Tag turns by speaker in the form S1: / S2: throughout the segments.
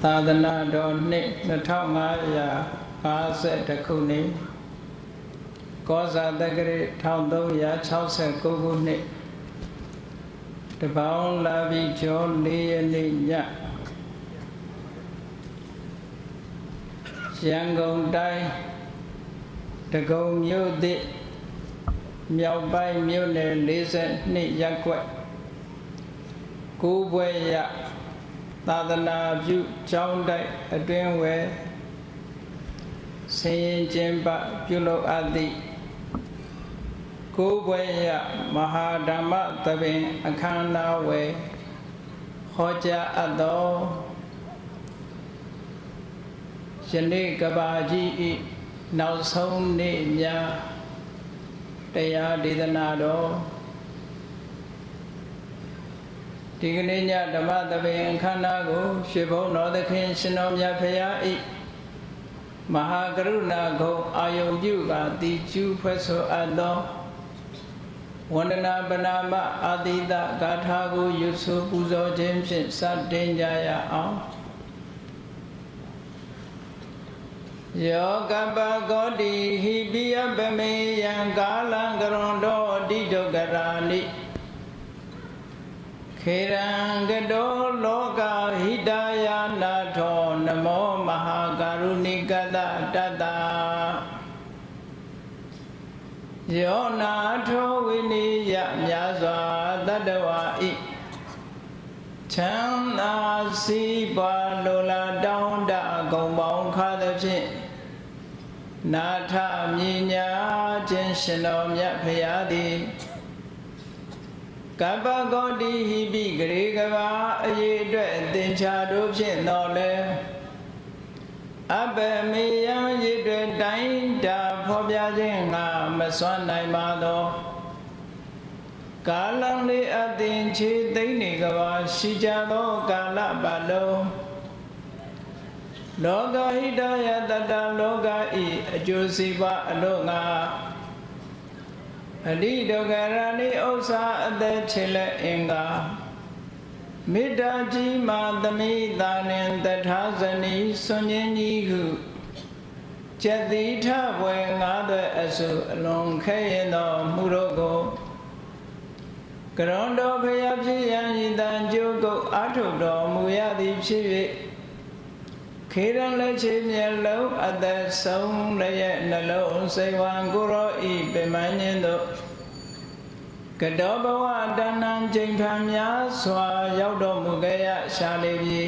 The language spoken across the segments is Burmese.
S1: သာသနာတော်နှစ်2550ခုနှစ်ကောဇာတက္ကရာ1369ခုနှစ်တပေါင်းလာပြီးကျော်4ရက်နေ့ညရန်ကုန်တိုင်းတကုံမြို့သစ်မြောက်ပိုင်းမြို့နယ်42ရပ်ကွက်9ဘွဲ့ရသာသနာပြုကျောင်းတိုက်အတွင်းဝယ်ဆင်းရင်ကျင်းပပြုလုပ်အပ်သည့်9ဘွဲ့ရမဟာဓမ္မသဘင်အခမ်းအနားဝယ်ဟောကြားအပ်သောယနေ့ကဘာကြီး၏နောက်ဆုံးနေ့များတရားဒေသနာတော်ဒီကနေ့ညဓမ္မသဘင်အခမ်းအနားကိုရွှေဘုန်းတော်သခင်ရှင်တော်မြတ်ဖရာ၏မဟာကရုဏာဂုဏ်အာယုံပြုကာတည်ကျူးဖွဲ့ဆိုအပ်သောဝန္ဒနာပနာမအာတိတဂါထာကိုရွတ်ဆိုပူဇော်ခြင်းဖြင့်စတင်ကြရအောင်ယောကပဂောတိဟိပိယပမေယံကာလံကရွန်တောတိဒုက္ခရာနိခေရံကတောလောကဟိတယာနာထောနမောမဟာကရုဏိကတတတယောနာထောဝိနိယမြာစွာတတဝါဤချမ်းသာစီးပွားလိုလားတောင်းတဂုံပေါင်းခါသဖြင့်နာထမြညာခြင်းရှင်တော်မြတ်ဖရာသည်ကပ္ပဂောတိဟိပိဂရေကဘာအရေးအတွက်သင်္ချာတို့ဖြင့်တော်လဲအပမေယံရည်တွေတိုင်းတာဖော်ပြခြင်းငါမစွမ်းနိုင်ပါသောကာလံလေးအသင်ချေသိမ့်နေကဘာရှိကြသောကာလပတ်လုံးလောကဟိတယတတလောကဤအကျိုးစီးပွားအလို့ငါအလိဒုက္ခရဏိဥစ္စာအသက်ချေလက်အင်္ဂါမေတ္တာကြီးမာသမိတာနှင့်တထာဇနီစွန်ခြင်းကြီးဟုကျက်တိထဘွယ်ငါးသွဲအစုအလွန်ခဲရင်သောမှုတို့ကိုကရွန်တော်ဖရာဖြစ်ရန်ဤတန်ကျိုးကုတ်အာထုတော်မူရသည်ဖြစ်၍ခေရန်လက်ချေမျက်လုံးအသက်ဆုံးလည်းရဲ့နှလုံးစိတ်ဝံကိုရောဤပင်မခြင်းတို့ကတောဘဝတဏ္ဏကျိန်ဖန်များစွာရောက်တော်မူခဲ့ရရှာလေပြီ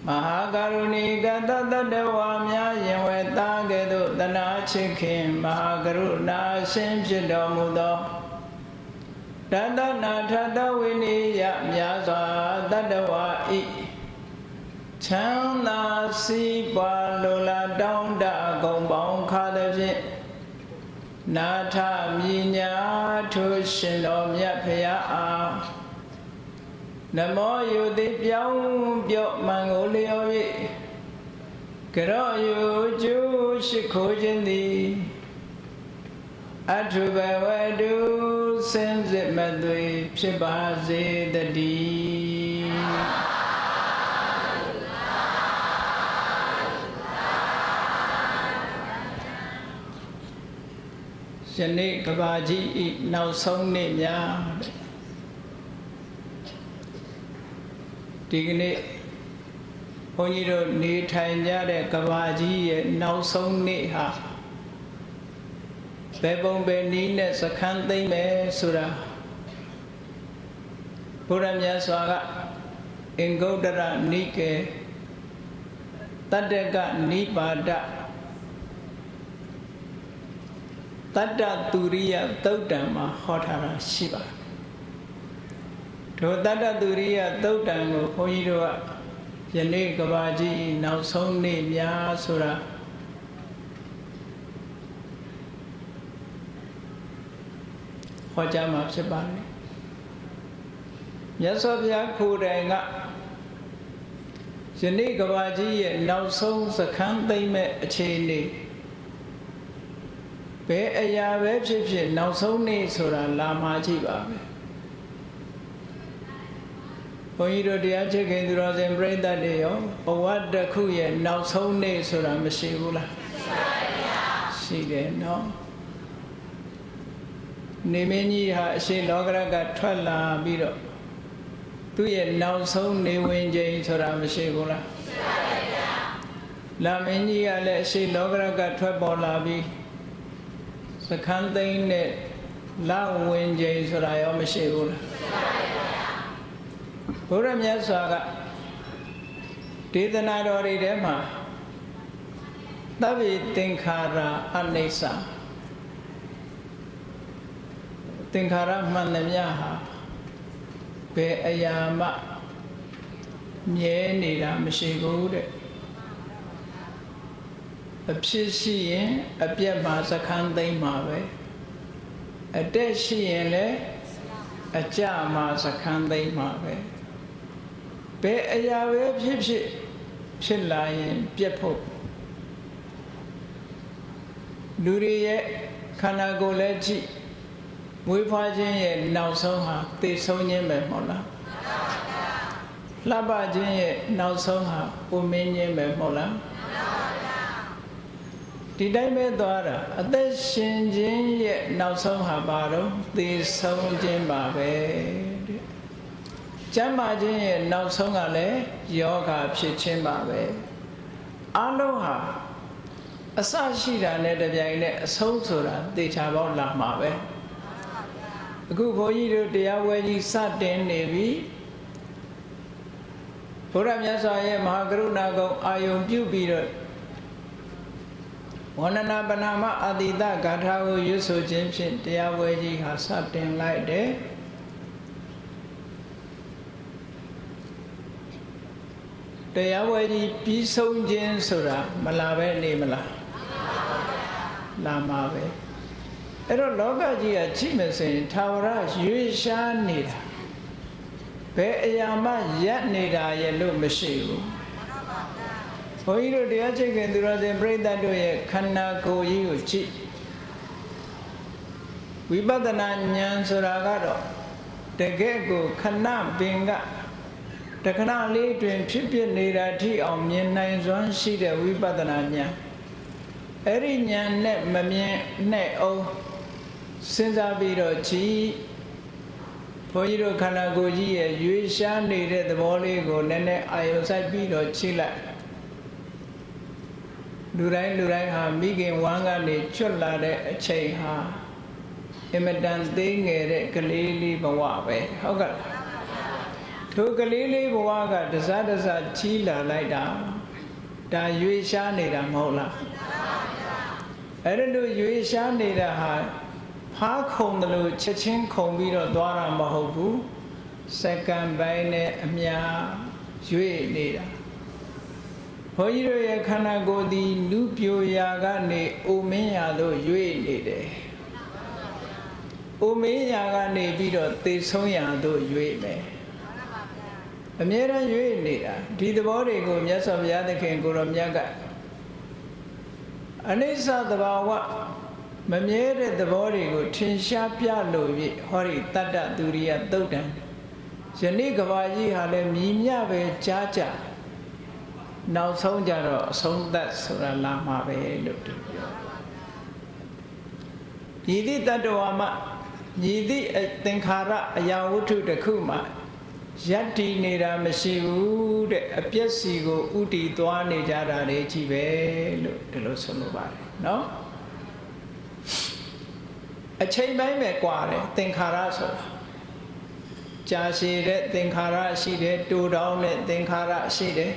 S1: မဟာကရုဏီကတတတဝါများရင်ဝဲသားကဲ့သို့တနာချစ်ခင်မဟာကရုဏာရှင်ဖြစ်တော်မူသောတတနာထတဝိနိယများစွာတတဝါဤချမ်းသာစီးပွားလိုလားတောင်းတဂုံပေါင်းခါသဖြင့်နာထမြညာထိုရှင်တော်မြတ်ဖရာအားနမောယုတိပြောင်းပြော့မှန်ကိုလျော်၍ကရောယုကျူးရှိခိုးခြင်းသည်အထုဘဝတုစင်စစ်မသွေဖြစ်ပါစေတည်းယနေ့ကဘာကြီးဤနောက်ဆုံးနေ့များဒီကနေ့ဘုန်းကြီးတို့နေထိုင်ကြတဲ့ကဘာကြီးရဲ့နောက်ဆုံးနေ့ဟာဘယ်ပုံပဲနည်းနဲ့စခန်းသိမ့်မယ်ဆိုတာဘုရားမြတ်စွာကအင်္ဂုတ္တရနိကေတတ္တကနိပါဒတတ္တသူရိယသုတ်တံမှာဟောထားတာရှိပါတို့တတ္တသူရိယသုတ်တံကိုဘုန်းကြီးတို့ကယနေ့ကဘာကြီးနောက်ဆုံးနေ့များဆိုတာဟောကြားမှာဖြစ်ပါတယ်မြတ်စွာဘုရားကိုယ်တိုင်ကယနေ့ကဘာကြီးရဲ့နောက်ဆုံးစခန်းသိမ့်မဲ့အခြေအနေဘယ်အရာပဲဖြစ်ဖြစ်နောက်ဆုံးနေ့ဆိုတာလာမှာကြည့်ပါပဲ က ဘုန်းကြီးတို့တရားချစ်ခင်သူတော်စင်ပြိဿတ်တွေရောဘဝတစ်ခုရဲ့နောက်ဆုံးနေ့ဆိုတာမရှိဘူးလားရှိတယ်နော်နေမင်းကြီးဟာအရှင်လောကရကထွက်လာပြီးတော့သူ့ရဲ့နောက်ဆုံးနေဝင်ချိန်ဆိုတာမရှိဘူးလားလာမင်းကြီးကလည်းအရှင်လောကရကထွက်ပေါ်လာပြီးစခန်းသိမ်းနဲ့လဝင်ချိန်ဆိုတာရောမရှိဘူးလားဘုရားမြတ်စွာကဒေသနာတော်တွေထဲမှာသဗ္ဗေသင်္ခါရအနိစ္စသင်္ခါရမှန်သမျှဟာဘယ်အရာမှမြဲနေတာမရှိဘူးတဲ့အဖြစ်ရှိရင်အပြတ်မှာစခန်းသိမ်းမှာပဲအတက်ရှိရင်လည်းအကြမှာစခန်းသိမ်းမှာပဲဘယ်အရာပဲဖြစ်လာရင်ပြတ်ဖို့လူတွေရဲ့ခန္ဓာကိုယ်လည်းကြည့်မွေးဖွားခြင်းရဲ့နောက်ဆုံးဟာသေဆုံးခြင်းပဲမဟုတ်လားလှပခြင်းရဲ့နောက်ဆုံးဟာပုံမင်းခြင်းပဲမဟုတ်လားဒီတိုင်းပဲသွားတာအသက်ရှင်ခြင်းရဲ့နောက်ဆုံးဟာဘာတော့သေဆုံးခြင်းပါပဲတဲ့ကျမ်းမာခြင်းရဲ့နောက်ဆုံးကလည်းယောဂဖြစ်ခြင်းပါပဲအလုံးဟာအစရှိတာနဲ့တပြိုင်နက်အဆုံးဆိုတာသေချာပေါက်လာမှာပဲအခုဘုန်းကြီးတို့တရားဝဲကြီးစတင်နေပြီဘုရားမြတ်စွာရဲ့မဟာကရုဏာကုံအာယုံပြုပြီးတော့ဝန္ဒနာပနာမအတိတဂါထာကိုရွတ်ဆိုခြင်းဖြင့်တရားဝဲကြီးဟာစတင်လိုက်တယ်တရားဝဲကြီးပြီးဆုံးခြင်းဆိုတာမလာပဲနေမလားလာမှာပဲအဲ့တော့လောကကြီးကကြည့်မယ်ဆိုရင်သာဝရရွေးရှားနေတာဘယ်အရာမှရပ်နေတာရဲ့လို့မရှိဘူးဘုန်းကြီးတို့တရားချစ်ခင်သူတော်စင်ပြိဿတ်တို့ရဲ့ခန္ဓာကိုယ်ကြီးကိုကြည့်ဝိပဿနာဉာဏ်ဆိုတာကတော့တကယ့်ကိုခဏပင်ကတခဏလေးတွင်ဖြစ်ဖြစ်နေတာထိအောင်မြင်နိုင်စွမ်းရှိတဲ့ဝိပဿနာဉာဏ်အဲ့ဒီဉာဏ်နဲ့မမြင်နဲ့အောင်စဉ်းစားပြီးတော့ကြည့်ဘုန်းကြီးတို့ခန္ဓာကိုယ်ကြီးရဲ့ရွေးရှားနေတဲ့သဘောလေးကိုနည်းနည်းအာရုံစိုက်ပြီးတော့ကြည့်လိုက်လူတိုင်းဟာမိခင်ဝမ်းကနေချွတ်လာတဲ့အချိန်ဟာအမတန်သေးငယ်တဲ့ကလေးလေးဘဝပဲဟုတ်ကဲ့ထိုကလေးလေးဘဝကတစားကြီးလာလိုက်တာဒါရွေးရှားနေတာမဟုတ်လားအဲ့ဒါလို့ရွေးရှားနေတာဟာဖားခုံတယ်လို့ချက်ချင်းခုံပြီးတော့သွားတာမဟုတ်ဘူးစက္ကန့်ပိုင်းနဲ့အများရွေးနေတာဘုန်းကြီးတို့ရဲ့ခန္ဓာကိုယ်သည်လူပြိုရာကနေအိုမင်းရာသို့ရွေ့နေတယ်။အိုမင်းရာကနေပြီးတော့သေဆုံးရာသို့ရွေ့မယ်။အမြဲတမ်းရွေ့နေတာဒီသဘောတွေကိုမြတ်စွာဘုရားသခင်ကိုရောမြတ်ကအနိစ္စသဘာဝမမြဲတဲ့သဘောတွေကိုထင်ရှားပြလို့ပြီးဟောဒီတတ္တသူရိယသုတ်တံယနေ့ကဘာကြီးဟာလည်းမြည်မြပဲကြားကြနောက်ဆုံးကြတော့အဆုံးသတ်ဆိုတာလာမှာပဲလို့ပြောညီသည့်တတ္တဝါမှညီသည့်သင်္ခါရအရာဝတ္ထုတစ်ခုမှယက်တည်နေတာမရှိဘူးတဲ့အပျက်စီကိုဥတည်သွားနေကြတာတွေကြီးပဲလို့ဒီလိုဆိုလိုပါတယ်နော်အချိန်ပိုင်းပဲကွာတယ်သင်္ခါရဆိုတာကြာရှည်တဲ့သင်္ခါရရှိတယ်တူတောင်းတဲ့သင်္ခါရရှိတယ်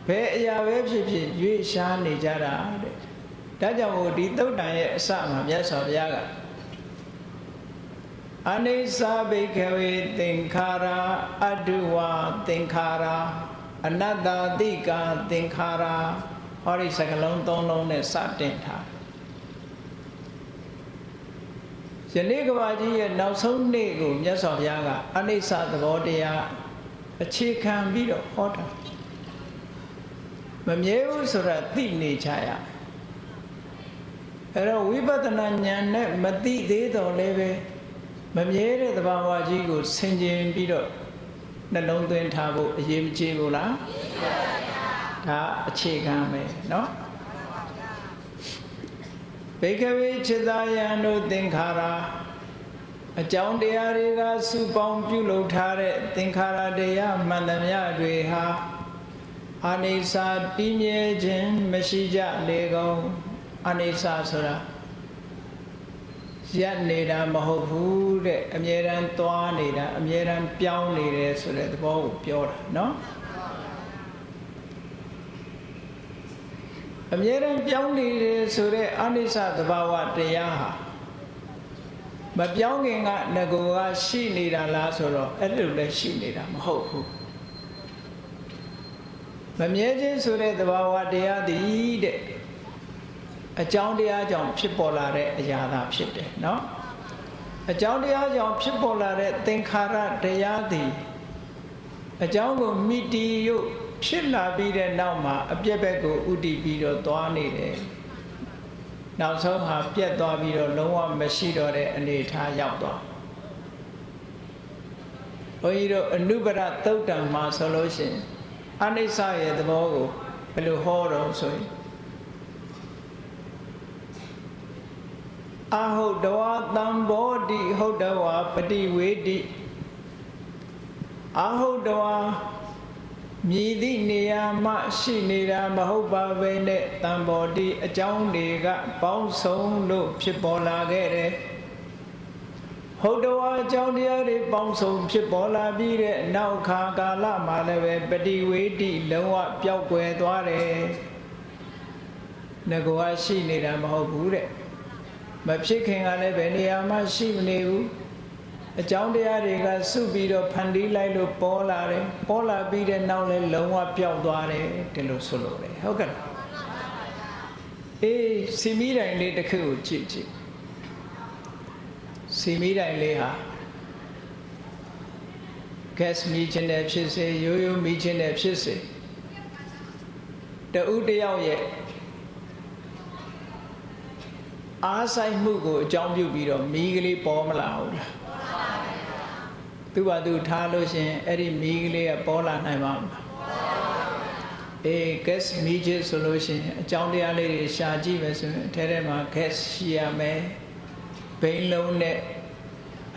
S1: ဘယ်အရာပဲဖြစ်ရွေးရှားနေကြတာတဲ့ဒါကြောင့်မို့ဒီသုတ်တန်ရဲ့အစမှာမြတ်စွာဘုရားကအနိစ္စဘိကဝေသင်္ခါရအတုဝသင်္ခါရအနတ္တတိကာသင်္ခါရဟောဒီစကလုံးသုံးလုံးနဲ့စတင်ထားယနေ့ကဘာကြီးရဲ့နောက်ဆုံးနေ့ကိုမြတ်စွာဘုရားကအနိစ္စသဘောတရားအခြေခံပြီးတော့ဟောတာမမြဲဘူးဆိုတာသိနေကြရအဲ့တော့ဝိပဿနာဉာဏ်နဲ့မသိသေးတော့လည်းပဲမမြဲတဲ့သဘာဝကြီးကိုဆင်ခြင်ပြီးတော့ နှလုံးသွင်းထားဖို့အရေးမကြီးဘူးလားဒါအခြေခံပဲเนาะဘေကဝေจิตာယံတို့သင်္ခါရအကြောင်းတရားတွေကစုပေါင်းပြုလုပ်ထားတဲ့သင်္ခါရတရားမှန်သမျှတွေဟာအနိစ္စတည်မြဲခြင်းမရှိကြလေကုန်အနိစ္စဆိုတာရပ်နေတာမဟုတ်ဘူးတဲ့အမြဲတမ်းသွားနေတာအမြဲတမ်းပြောင်းနေတယ်ဆိုတဲ့သဘောကိုပြောတာเนาะအမြဲတမ်းပြောင်းနေတယ်ဆိုတဲ့အနိစ္စသဘာဝတရားဟာမပြောင်းခင်ကငကိုကရှိနေတာလားဆိုတော့အဲ့လိုလည်းရှိနေတာမဟုတ်ဘူးမမြဲခြင်းဆိုတဲ့သဘာဝတရားသည်တဲ့အကြောင်းတရားကြောင့်ဖြစ်ပေါ်လာတဲ့အရာသာဖြစ်တယ်เนาะအကြောင်းတရားကြောင့်ဖြစ်ပေါ်လာတဲ့သင်္ခါရတရားသည်အကြောင်းကိုမိတီယုတ်ဖြစ်လာပြီးတဲ့နောက်မှာအပြည့်ဘက်ကိုဥတည်ပြီးတော့သွားနေတယ်နောက်ဆုံးဟာပြတ်သွားပြီးတော့လုံးဝမရှိတော့တဲ့အနေအထားရောက်သွားဘုန်းကြီးတို့အနုပရသုတ်တံမှာဆိုလို့ရှိရင်အနိစ္စရဲ့သဘောကိုဘယ်လိုဟောတော့ဆိုရင်အဟုတ်တဝါတံဘောတိဟုတ်တဝါပฏิဝေတိအဟုတ်တဝါမြည်သည့်နေရာမှရှိနေတာမဟုတ်ပါပဲနဲ့တံဘောတိအကြောင်းတွေကပေါင်းစုံလို့ဖြစ်ပေါ်လာခဲ့တယ်ဟုတ်တဝါအကြောင်းတရားတွေပေါင်းစုံဖြစ်ပေါ်လာပြီးတဲ့နောက်ခါကာလမှာလည်းပဲပฏิဝေတိလုံးဝပျောက်ကွယ်သွားတယ်ငကောရှိနေတာမဟုတ်ဘူးတဲ့မဖြစ်ခင်ကလည်းဘယ်နေရာမှရှိမနေဘူးအကြောင်းတရားတွေကစုပြီးတော့ဖန်တီးလိုက်လို့ပေါ်လာတယ်ပေါ်လာပြီးတဲ့နောက်လည်းလုံးဝပျောက်သွားတယ်ဒီလိုဆိုလို့လေဟုတ်ကဲ့အေးစီမီတိုင်လေးတစ်ခုကိုကြည့်ကြည့်စီမီတိုင်လေးဟာ gas မီးခြင်းနဲ့ဖြစ်စေရိုးရိုးမီးခြင်းနဲ့ဖြစ်စေတဦးတယောက်ရဲ့အားဆိုင်မှုကိုအကြောင်းပြုပြီးတော့မီးကလေးပေါ်မလာဘူးလားသူ့ဘာသူထားလို့ရှင်အဲ့ဒီမီးကလေးကပေါ်လာနိုင်ပါ့မလားအေး gas မီးခြင်းဆိုလို့ရှင်အကြောင်းတရားလေးတွေရှာကြည့်မယ်ဆိုရင်အထဲထဲမှာ gas ရှိရမယ်ဘိန်းလုံးနဲ့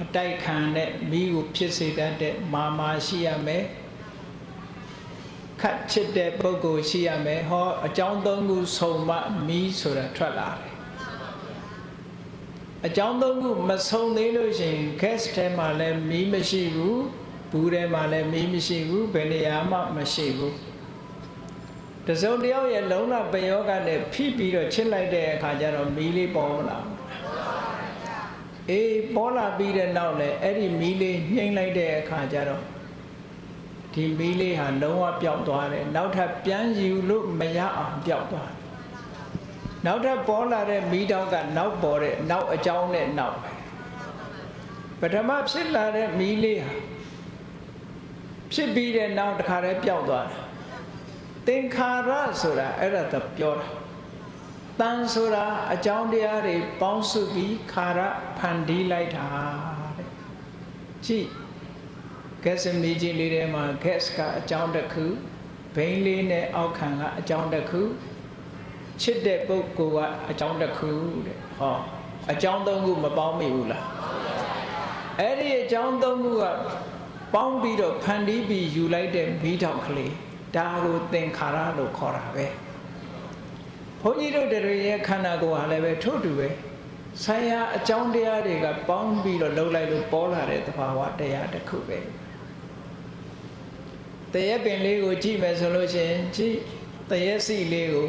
S1: အတိုက်ခံတဲ့မီးကိုဖြစ်စေတတ်တဲ့မာရှိရမယ်ခတ်ချစ်တဲ့ပုဂ္ဂိုလ်ရှိရမယ်ဟောအကြောင်းသုံးခုစုံမှမီးဆိုတာထွက်လာတယ်အကြောင်းသုံးခုမစုံသေးလို့ရှိရင် gas ထဲမှာလည်းမီးမရှိဘူးဘူးထဲမှာလည်းမီးမရှိဘူးဘယ်နေရာမှမရှိဘူးတစုံတယောက်ရဲ့လုံးလပယောဂနဲ့ဖိပြီးတော့ချစ်လိုက်တဲ့အခါကျတော့မီးလေးပေါ်မလာဘူးအေးပေါ်လာပြီးတဲ့နောက်လည်းအဲ့ဒီမီးလေးနှိမ့်လိုက်တဲ့အခါကျတော့ဒီမီးလေးဟာလုံးဝပျောက်သွားတယ်နောက်ထပ်ပြန်ယူလို့မရအောင်ပျောက်သွားနောက်ထပ်ပေါ်လာတဲ့မီးတောက်ကနောက်ပေါ်တဲ့နောက်အကြောင်းနဲ့နောက်ပထမဖြစ်လာတဲ့မီးလေးဟာဖြစ်ပြီးတဲ့နောက်တစ်ခါတည်းပျောက်သွားတာသင်္ခါရဆိုတာအဲ့ဒါတော့ပြောတာတန်ဆိုတာအကြောင်းတရားတွေပေါင်းစုပြီးခါရဖန်တီးလိုက်တာတဲ့ကြည့် gas မီးကြီးလေးထဲမှာ gas ကအကြောင်းတစ်ခုဘိန်းလေးနဲ့အောက်ခံကအကြောင်းတစ်ခုချစ်တဲ့ပုဂ္ဂိုလ်ကအကြောင်းတစ်ခုတဲ့ဟောအကြောင်းသုံးခုမပေါင်းမိဘူးလားအဲ့ဒီအကြောင်းသုံးခုကပေါင်းပြီးတော့ဖန်တီးပြီးယူလိုက်တဲ့မီးတောက်ကလေးဒါကိုသင်္ခါရလို့ခေါ်တာပဲဘုန်းကြီးတို့တွေရဲ့ခန္ဓာကိုယ်ဟာလည်းပဲထို့တူပဲဆိုင်ရာအကြောင်းတရားတွေကပေါင်းပြီးတော့လှုပ်လိုက်လို့ပေါ်လာတဲ့သဘာဝတရားတစ်ခုပဲတရက်ပင်လေးကိုကြည့်မယ်ဆိုလို့ရှိရင်ကြည့်တရက်စီလေးကို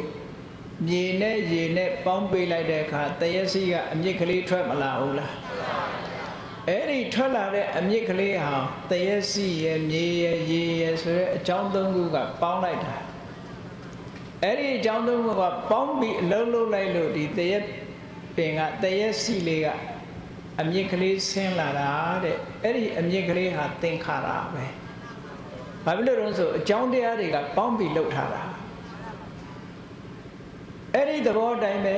S1: မြေနဲ့ရေနဲ့ပေါင်းပေးလိုက်တဲ့အခါတရက်စီကအမြစ်ကလေးထွက်မလာဘူးလားအဲ့ဒီထွက်လာတဲ့အမြစ်ကလေးဟာတရက်စီရဲ့မြေရဲ့ရေရဲ့ဆိုတဲ့အကြောင်းသုံးခုကပေါင်းလိုက်တာအဲ့ဒီအကြောင်းသုံးခုကပေါင်းပြီးအလုံးလုံးလိုက်လို့ဒီတရက်ပင်ကတရက်စီလေးကအမြစ်ကလေးဆင်းလာတာတဲ့အဲ့ဒီအမြစ်ကလေးဟာသင်္ခါရပဲဘာဖြစ်လို့လဲဆိုအကြောင်းတရားတွေကပေါင်းပြီးလှုပ်ထားတာအဲ့ဒီသဘောတိုင်းပဲ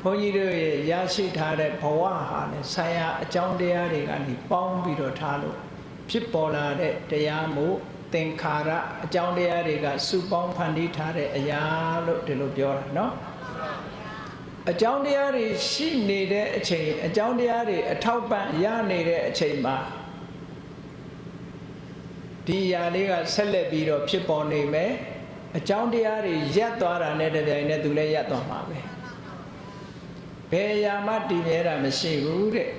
S1: ဘုန်းကြီးတို့ရဲ့ရရှိထားတဲ့ဘဝဟာလည်းဆရာအကြောင်းတရားတွေကနေပေါင်းပြီးတော့ထားလို့ ဖြစ်ပေါ်လာတဲ့တရားမို့သင်္ခါရအကြောင်းတရားတွေကစုပေါင်းဖန်တီးထားတဲ့အရာလို့ဒီလိုပြောတာနော်အကြောင်းတရားတွေရှိနေတဲ့အချိန်အကြောင်းတရားတွေအထောက်ပံ့ရနေတဲ့အချိန်မှာဒီအရာလေးကဆက်လက်ပြီးတော့ဖြစ်ပေါ်နေမယ်အကြောင်းတရားတွေရပ်သွားတာနဲ့တပြိုင်နက်သူလည်းရပ်သွားမှာပဲဘယ်အရာမှတည်မြဲတာမရှိဘူးတဲ့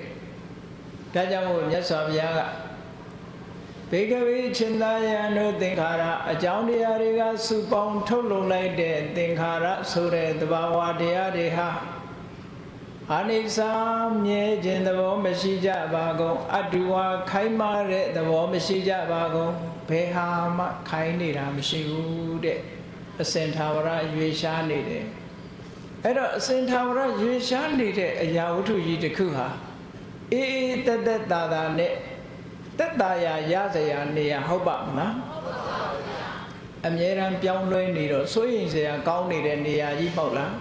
S1: ဒါကြောင့်မို့မြတ်စွာဘုရားကဘေကဝေချင်းသာယံတို့သင်္ခါရအကြောင်းတရားတွေကစုပေါင်းထုတ်လုပ်လိုက်တဲ့သင်္ခါရဆိုတဲ့သဘာဝတရားတွေဟာအနိစ္စမြဲခြင်းသဘောမရှိကြပါကုန်အတုဝါခိုင်းမာတဲ့သဘောမရှိကြပါကုန်ဘယ်ဟာမှခိုင်းနေတာမရှိဘူးတဲ့အစင်ထာဝရရွေရှားနေတယ်အဲ့တော့အစင်ထာဝရရွေရှားနေတဲ့အရာဝတ္ထုကြီးတစ်ခုဟာအေးအေးတက်တက်တာတာနဲ့တက်တာရရစရာနေရဟုတ်ပါမလားအမြဲတမ်းပြောင်းလဲနေတော့စိုးရင်စရာကောင်းနေတဲ့နေရာကြီးပေါ့လား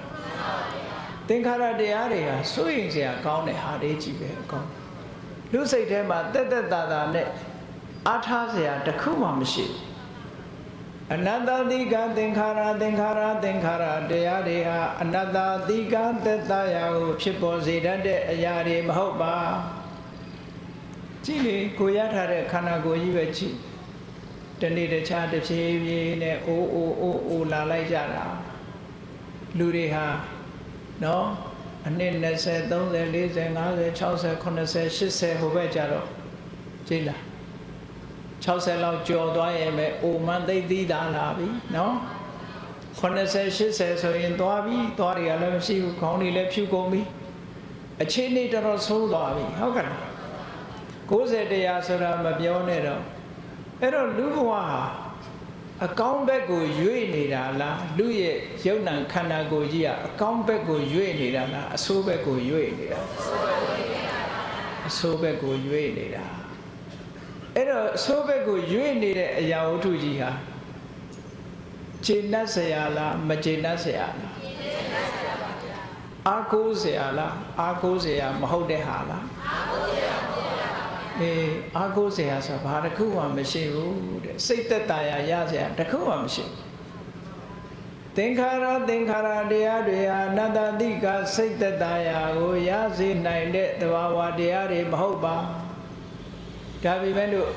S1: သင်္ခါရတရားတွေဟာစိုးရင်စရာကောင်းတဲ့ဟာတွေကြီးပဲအကောင်းလူစိတ်ထဲမှာတက်တက်တာတာနဲ့အားထားစရာတစ်ခုမှမရှိဘူးအနတ္တတိကသင်္ခါရသင်္ခါရသင်္ခါရတရားတွေဟာအနတ္တတိကသက်သာရာကိုဖြစ်ပေါ်စေတတ်တဲ့အရာတွေမဟုတ်ပါကြည့်လေကိုရထားတဲ့ခန္ဓာကိုယ်ကြီးပဲကြည့်တနေ့တခြားတစ်ဖြည်းဖြည်းနဲ့အိုးလာလိုက်ကြတာလူတွေဟာနော်အနှစ်20 30 40 50 60 80 80ဟိုဘက်ကြတော့ကြည့်လား60လောက်ကျော်သွားရင်ပဲအိုမှန်သိသိတာလာပြီနော်80 80ဆိုရင်သွားပြီသွားတွေကလည်းမရှိဘူးခေါင်းတွေလည်းဖြူကုန်ပြီအခြေအနေတော်တော်ဆိုးသွားပြီဟုတ်ကဲ့90 100ဆိုတာမပြောနဲ့တော့အဲ့တော့လူဘဝဟာအကောင်းဘက်ကိုရွေ့နေတာလားလူရဲ့ယုံ nant ခန္ဓာကိုယ်ကြီးကအကောင်းဘက်ကိုရွေ့နေတာလားအဆိုးဘက်ကိုရွေ့နေတာအဆိုးဘက်ကိုရွေ့နေတာအဲ့တော့အဆိုးဘက်ကိုရွေ့နေတဲ့အရာဝတ္ထုကြီးဟာခြေနှက်เสียလားမခြေနှက်เสียလားအားကိုးเสียလားအားကိုးเสียမဟုတ်တဲ့ဟာလားအားကိုးเสียဆိုဘာတစ်ခုမှမရှိဘူးတဲ့စိတ်သက်သာရเสียတစ်ခုမှမရှိဘူးသင်္ခါရတရားတွေဟာအနတ္တတိကစိတ်သက်သာရာကိုရစေနိုင်တဲ့သဘာဝတရားတွေမဟုတ်ပါဒါပေမဲ့လို့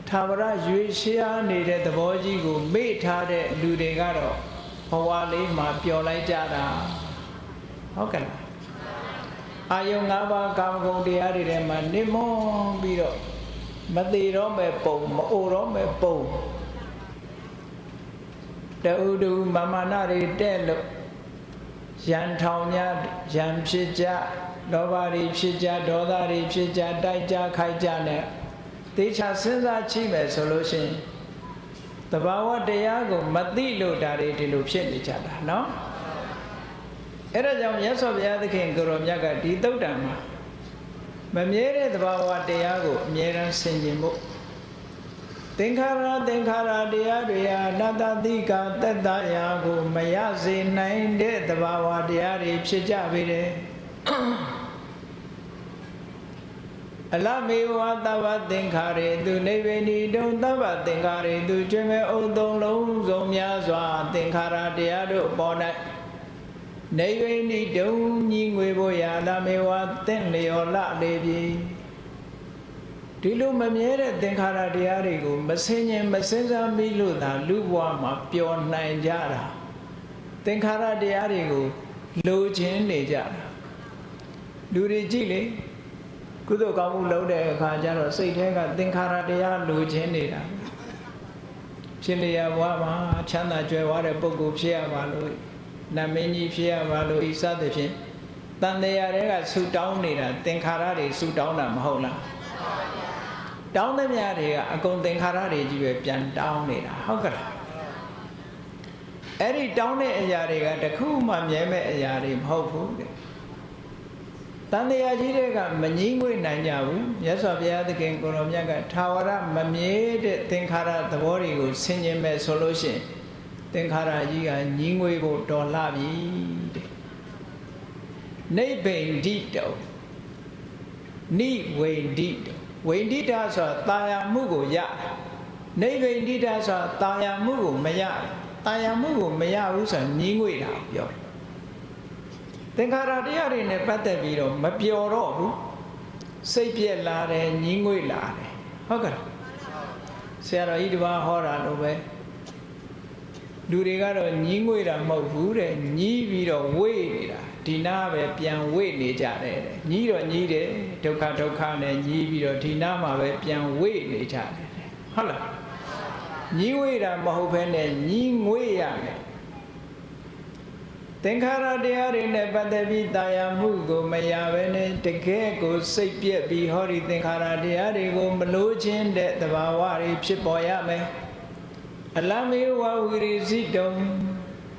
S1: ထာဝရရွေရှားနေတဲ့သဘောကြီးကိုမေ့ထားတဲ့လူတွေကတော့ဘဝလေးမှာပျော်လိုက်ကြတာဟုတ်ကဲ့လားအာယုံ၅ပါးကာမဂုဏ်တရားတွေထဲမှာနိမွန်းပြီးတော့မသေးတော့မဲ့ပုံမအိုတော့မဲ့ပုံတူမာနတွေတဲ့လို့ရန်ထောင်ကြရန်ဖြစ်ကြလောဘတွေဖြစ်ကြဒေါသတွေဖြစ်ကြတိုက်ကြခိုက်ကြနဲ့တေချာစဉ်းစားကြည့်မယ်ဆိုလို့ရှိရင်သဘာဝတရားကိုမသိလို့ဒါတွေဒီလိုဖြစ်နေကြတာเนาะအဲ့ဒါကြောင့်မြတ်စွာဘုရားသခင်ကိုရောမြတ်ကဒီသုတ်တံမှာမမြဲတဲ့သဘာဝတရားကိုအမြဲတမ်းဆင်ခြင်ဖို့သင်္ခါရတရားတွေဟာအနတ္တတိကသက်သာရာကိုမရစေနိုင်တဲ့သဘာဝတရားတွေဖြစ်ကြပေတယ်အလမေဝသဗ္ဗသင်္ခါရေသူနိဗ္ဗေနိတုံသဗ္ဗသင်္ခါရေသူကျွမ်းမဲ့ဥသုံးလုံးစုံများစွာသင်္ခါရတရားတို့ပေါ်၌နိဗ္ဗေနိတုံညီငွေဖို့ရာအလမေဝသင်လျော်လလေပြီဒီလိုမမြဲတဲ့သင်္ခါရတရားတွေကိုမစင်ရင်မစင်စားမိလို့သာလူဘဝမှာပျော်နိုင်ကြတာသင်္ခါရတရားတွေကိုလိုချင်နေကြတာလူတွေကြည့်လေကုသိုလ်ကောင်းမှုလုပ်တဲ့အခါကျတော့စိတ်ထဲကသင်္ခါရတရားလိုချင်နေတာဖြစ်လျက်ဘဝမှာချမ်းသာကြွယ်ဝတဲ့ပုဂ္ဂိုလ်ဖြစ်ရပါလို့နတ်မင်းကြီးဖြစ်ရပါလို့ဤစသဖြင့်တန်တရားတွေကဆူတောင်းနေတာသင်္ခါရတွေဆူတောင်းတာမဟုတ်လားတောင်းသမျှတွေကအကုန်သင်္ခါရတွေကြီးပဲပြန်တောင်းနေတာဟုတ်ကဲ့အဲ့ဒီတောင်းတဲ့အရာတွေကတခုမှမြဲမဲ့အရာတွေမဟုတ်ဘူးတဲ့တန်တရားကြီးတွေကမငြင်းငွေ့နိုင်ကြဘူးမြတ်စွာဘုရားသခင်ကိုရောမြတ်ကထာဝရမမြဲတဲ့သင်္ခါရသဘောတွေကိုဆင်ခြင်မဲ့ဆိုလို့ရှိရင်သင်္ခါရကြီးကငြင်းငွေ့ဖို့တော်လှပြီတဲ့နိဗ္ဗိန္ဒိတောနိဝေန္ဒိတော ဝိန္ဒိတာဆိုတာတာယာမှုကိုရနိဗ္ဗိန္ဒိတာဆိုတာတာယာမှုကိုမရတာယာမှုကိုမရဘူးဆိုတာညင်းငွေတာပြောသင်္ခါရတရားတွေနဲ့ပတ်သက်ပြီးတော့မပျော်တော့ဘူးစိတ်ပြက်လာတယ်ညင်းငွေလာတယ်ဟုတ်ကဲ့ဆရာတော်ကြီးတပါးဟောတာလို့ပဲလူတွေကတော့ညင်းငွေတာမဟုတ်ဘူးတဲ့ညည်းပြီးတော့ဝေ့နေတာဒီနာပဲပြန်ဝေ့နေကြတယ်တဲ့ညည်းတော့ညည်းတယ်ဒုက္ခဒုက္ခနဲ့ညည်းပြီးတော့ဒီနာမှာပဲပြန်ဝေ့နေကြတယ်ဟုတ်လားညည်းဝေ့တာမဟုတ်ဘဲနဲ့ညည်းငွေ့ရမယ်သင်္ခါရတရားတွေနဲ့ပတ်သက်ပြီးတာယာမှုကိုမရဘဲနဲ့တကယ်ကိုစိတ်ပြက်ပြီးဟောဒီသင်္ခါရတရားတွေကိုမလို့ခြင်းတဲ့သဘာဝတွေဖြစ်ပေါ်ရမယ်အလမေဝဝိရိစိတုံ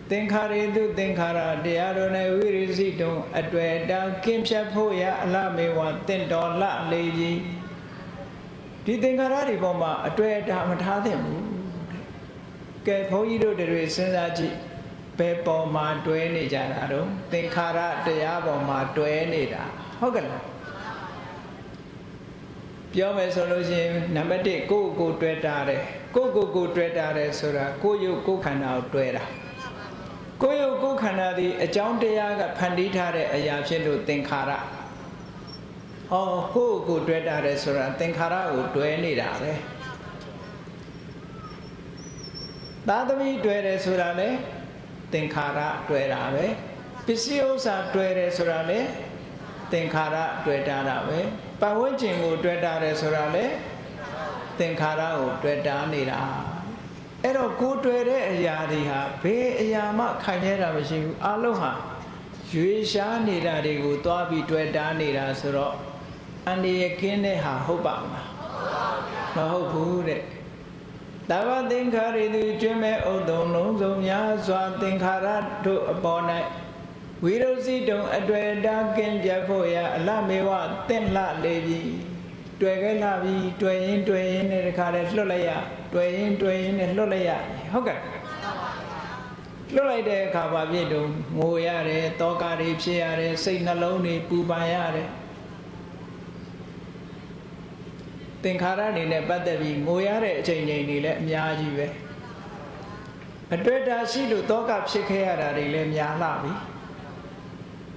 S1: သင်္ခါရေတုသင်္ခါရတရားတို့နဲ့ဝိရိစိတုံအတွေ့အတာကင်းဖြတ်ဖို့ရအလမေဝတင့်တော်လှလေကြီးဒီသင်္ခါရတွေပေါ်မှာအတွေ့အတာမထားသင့်ဘူးကဲဘုန်းကြီးတို့တွေစဉ်းစားကြည့်ဘယ်ပေါ်မှာတွဲနေကြတာတော့သင်္ခါရတရားပေါ်မှာတွဲနေတာဟုတ်ကဲ့လားပြောမယ်ဆိုလို့ရှိရင်နံပါတ်1ကိုယ့်ကိုယ်တွဲတာတယ်ကိုယ့်ကိုယ်တွဲတာတယ်ဆိုတာကိုယ်ရုပ်ကိုယ်ခန္ဓာကိုတွဲတာကိုယ်ရုပ်ကိုယ်ခန္ဓာဒီအကြောင်းတရားကဖန်တီးထားတဲ့အရာဖြစ်လို့သင်္ခါရဟောကိုယ့်ကိုယ်တွဲတာတယ်ဆိုတာသင်္ခါရကိုတွဲနေတာပဲသာသမီတွဲတယ်ဆိုတာလေသင်္ခါရတွဲတာပဲပစ္စည်းဥစ္စာတွဲတယ်ဆိုတာလေသင်္ခါရတွဲတာပဲပတ်ဝန်းကျင်ကိုတွဲတာတယ်ဆိုတာလေသင်္ခါရကိုတွဲတာနေတာအဲ့တော့ကိုတွဲတဲ့အရာတွေဟာဘယ်အရာမှခိုင်မြဲတာမရှိဘူးအလုံးဟာရွေရှားနေတာတွေကိုသွားပြီးတွဲတာနေတာဆိုတော့အန္တရာယ်ကင်းတဲ့ဟာဟုတ်ပါမလားမဟုတ်ဘူးတဲ့တဘာသင်္ခါရေသူကျွမ်းမဲ့ဥဒ္ဒုံလုံးစုံများစွာသင်္ခါရတို့အပေါ်၌ဝိရုစိတုံအတွေ့အတာကင်းပြတ်ဖို့ရအလမေဝတင့်လှလေပြီတွေ့ခဲ့လာပြီတွေ့ရင်နဲ့တခါတည်းလွတ်လိုက်ရတွေ့ရင်နဲ့လွတ်လိုက်ရဟုတ်ကဲ့လွတ်လိုက်တဲ့အခါဘာဖြစ်တုံငိုရတယ်တောကတွေဖြစ်ရတယ်စိတ်နှလုံးတွေပူပန်ရတယ်သင်္ခါရတွေနဲ့ပတ်သက်ပြီးငိုရတဲ့အချိန်တွေလည်းအများကြီးပဲအတွေ့အတာရှိလို့တောကဖြစ်ခဲ့ရတာတွေလည်းများလာပြီ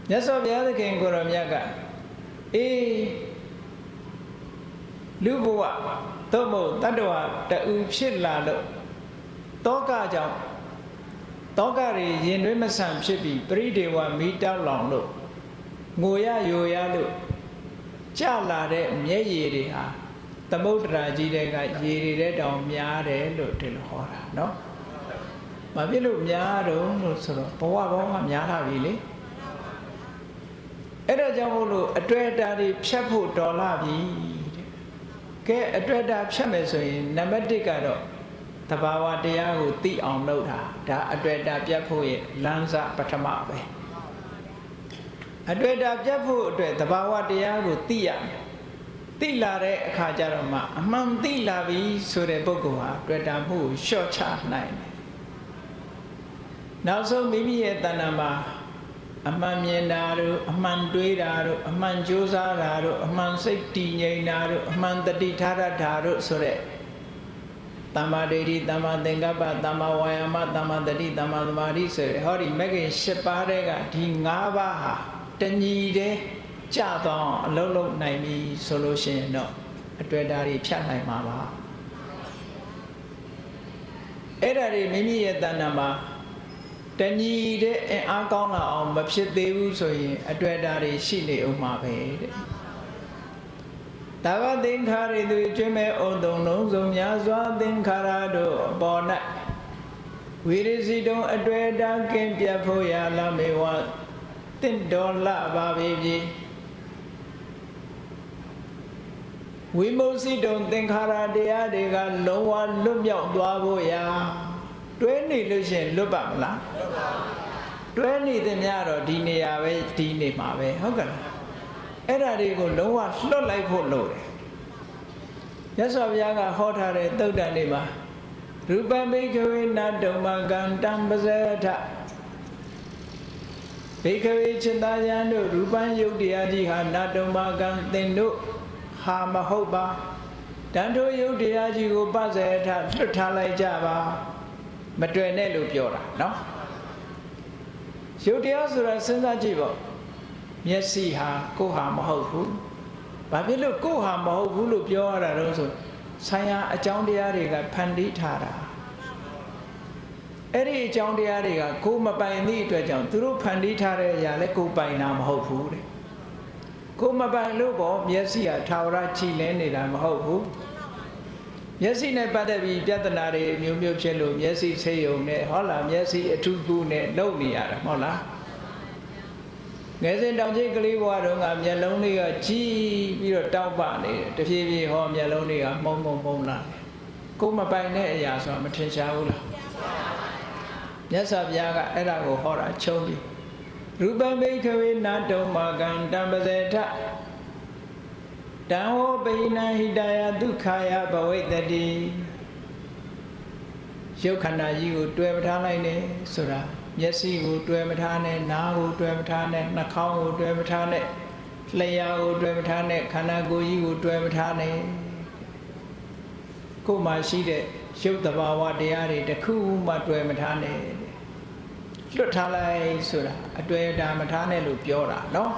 S1: မြတ်စွာဘုရားသခင်ကိုရောမြတ်ကအေးလူဘဝသို့မဟုတ်တတ္တဝတူဖြစ်လာလို့တောကကြောင့်တောကတွေရင်တွင်းမဆန်ဖြစ်ပြီးပရိဒေဝမီးတောက်လောင်လို့ငိုရယိုရလို့ကြလာတဲ့မျက်ရည်တွေဟာသမုဒ္ဒရာကြီးတဲ့ကရေတွေတဲ့တောင်များတယ်လို့ဒီလိုဟောတာနော်။ဘာဖြစ်လို့များတော့လို့ဆိုတော့ဘဝဘောကများလာပြီလေ။အဲ့ဒါကြောင့်မို့လို့အတွေ့အတာတွေဖြတ်ဖို့တော်လာပြီတဲ့။ကဲအတွေ့အတာဖြတ်မယ်ဆိုရင်နံပါတ်1ကတော့သဘာဝတရားကိုသိအောင်လုပ်တာဒါအတွေ့အတာပြတ်ဖို့ရဲ့လမ်းစပထမပဲ။အတွေ့အတာပြတ်ဖို့အတွက်သဘာဝတရားကိုသိရမယ်။သိလာတဲ့အခါကျတော့မှအမှန်သိလာပြီဆိုတဲ့ပုဂ္ဂိုလ်ဟာတွေ့တာမှုကိုလျှော့ချနိုင်တယ်နောက်ဆုံးမိမိရဲ့တဏ္ဍာမှာအမှန်မြင်တာတို့အမှန်တွေးတာတို့အမှန်ကြိုးစားတာတို့အမှန်စိတ်တည်ငြိမ်တာတို့အမှန်တတိထားတာတို့ဆိုတဲ့သမ္မာဒိဋ္ဌိသမ္မာသင်္ကပ္ပသမ္မာဝါယာမသမ္မာတတိသမ္မာသမာဓိဆိုတဲ့ဟောဒီမဂ္ဂင်၈ပါးတဲ့ကဒီ၅ပါးဟာတညီတဲ့ကြတော့အလုံးလုံးနိုင်ပြီဆိုလို့ရှိရင်တော့အတွေ့အတာတွေဖြတ်နိုင်မှာပါအဲ့ဒါတွေမိမိရဲ့တဏ္ဍာမှာတညီတဲ့အင်အားကောင်းလာအောင်မဖြစ်သေးဘူးဆိုရင်အတွေ့အတာတွေရှိနေဦးမှာပဲတဲ့တဘာသင်္ခါရေသူကျွမ်းမဲ့ဩတုံလုံးစုံများစွာသင်္ခါရတို့အပေါ်၌ဝိရိစိတုံအတွေ့အတာကင်းပြတ်ဖို့ရလမေဝတင့်တော်လှပါပြီဝိမု စိတုံသင်္ခါရတရားတွေကလုံးဝလွတ်မြောက်သွားဖို့ရာတွဲနေလို့ရှိရင်လွတ်ပါမလားတွဲနေတဲ့များတော့ဒီနေရာပဲဒီနေမှာပဲဟုတ်ကဲ့လားအဲ့ဒါတွေကိုလုံးဝလွတ်လိုက်ဖို့လိုတယ်မြတ်စွာဘုရားကဟောထားတဲ့သုတ်တန်တွေမှာရူပံဘိကဝေနတုံမကံတံပဇေထဘိကဝေจิตာယံတို့ရူပံယုတ်တရားကြီးဟာနတုံမကံသင်တို့ဟ ဟာမဟုတ်ပါတန်ထိုးယုတ်တရားကြီးကိုပဇေထလွတ်ထားလိုက်ကြပါမတွေ့နဲ့လို့ပြောတာနော်ယုတ်တရားဆိုတာစဉ်းစားကြည့်ပေါ့မျက်စိဟာကိုယ်ဟာမဟုတ်ဘူးဘာဖြစ်လို့ကိုယ်ဟာမဟုတ်ဘူးလို့ပြောရတာတော့ဆိုဆိုင်ရာအကြောင်းတရားတွေကဖန်တီးထားတာအဲ့ဒီအကြောင်းတရားတွေကကိုယ်မပိုင်သည့်အတွက်ကြောင့်သူတို့ဖန်တီးထားတဲ့အရာလဲကိုယ်ပိုင်တာမဟုတ်ဘူးတဲ့ကိုယ်မပိုင်လို့ပေါ့မျက်စိဟာထာဝရကြည်လင်းနေတာမဟုတ်ဘူးမျက်စိနဲ့ပတ်သက်ပြီးပြဿနာတွေမျိုးမျိုးဖြစ်လို့မျက်စိဆေးရုံနဲ့ဟောလားမျက်စိအထူးကူနဲ့လုံနေရတာမဟုတ်လားငယ်စဉ်တောင်ကြီးကလေးဘဝတုန်းကမျက်လုံးလေးကကြီးပြီးတော့တောက်ပနေတယ်တဖြည်းဖြည်းဟောမျက်လုံးလေးကမှုံလာတယ်ကိုယ်မပိုင်တဲ့အရာဆိုတာမထင်ရှားဘူးလားမြတ်စွာဘုရားကအဲ့ဒါကိုဟောတာချုံးပြီးရူပံဘိခဝေနာတုံမာကံတံပဇေထတံဟောပိဏဟိတယဒုက္ခယဘဝိတ္တိရုပ်ခန္ဓာကြီးကိုတွေ့မထားလိုက်နဲ့ဆိုတာမျက်စိကိုတွေ့မထားနဲ့နားကိုတွေ့မထားနဲ့နှာခေါင်းကိုတွေ့မထားနဲ့လျှာကိုတွေ့မထားနဲ့ခန္ဓာကိုယ်ကြီးကိုတွေ့မထားနဲ့ကိုယ်မှာရှိတဲ့ရုပ်တဘာဝတရားတွေတစ်ခုမှတွေ့မထားနဲ့လွတ်ထားလိုက်ဆိုတာအတွေ့အတာမထားနဲ့လို့ပြောတာနော်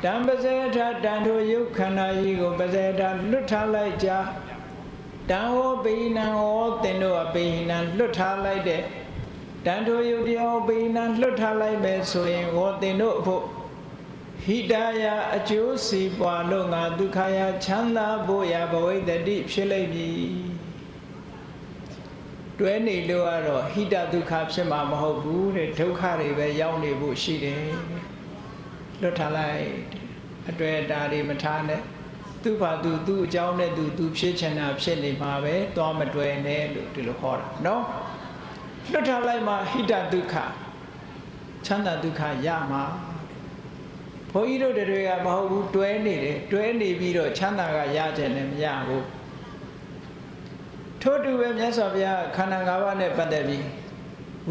S1: တံပဇေထတန်ထိုရုပ်ခန္ဓာကြီးကိုပဇေထလွတ်ထားလိုက်ကြတံဟောပိဏံဟောသင်တို့အပိဏံလွတ်ထားလိုက်တဲ့တန်ထိုယုတ်တရားပိဏံလွတ်ထားလိုက်မယ်ဆိုရင်ဟောသင်တို့အဖို့ဟိတယအကျိုးစီးပွားလို့ငါဒုက္ခယချမ်းသာဖို့ရဘဝိတ္တိဖြစ်လိမ့်မည်တွဲနေလို့ကတော့ဟိတဒုက္ခဖြစ်မှာမဟုတ်ဘူးတဲ့ဒုက္ခတွေပဲရောက်နေဖို့ရှိတယ်လွတ်ထားလိုက်အတွေ့အတာတွေမထားနဲ့သူ့ဘာသူ့အကြောင်းနဲ့သူဖြစ်ချင်တာဖြစ်နေမှာပဲသွားမတွေ့နဲ့လို့ဒီလိုခေါ်တာနော်လွတ်ထားလိုက်မှဟိတဒုက္ခချမ်းသာဒုက္ခရမှာဘုန်းကြီးတို့တွေကမဟုတ်ဘူးတွဲနေတယ်တွဲနေပြီးတော့ချမ်းသာကရကြတယ်မရဘူးထို့တူပဲမြတ်စွာဘုရားခန္ဓာ၅ပါးနဲ့ပတ်သက်ပြီး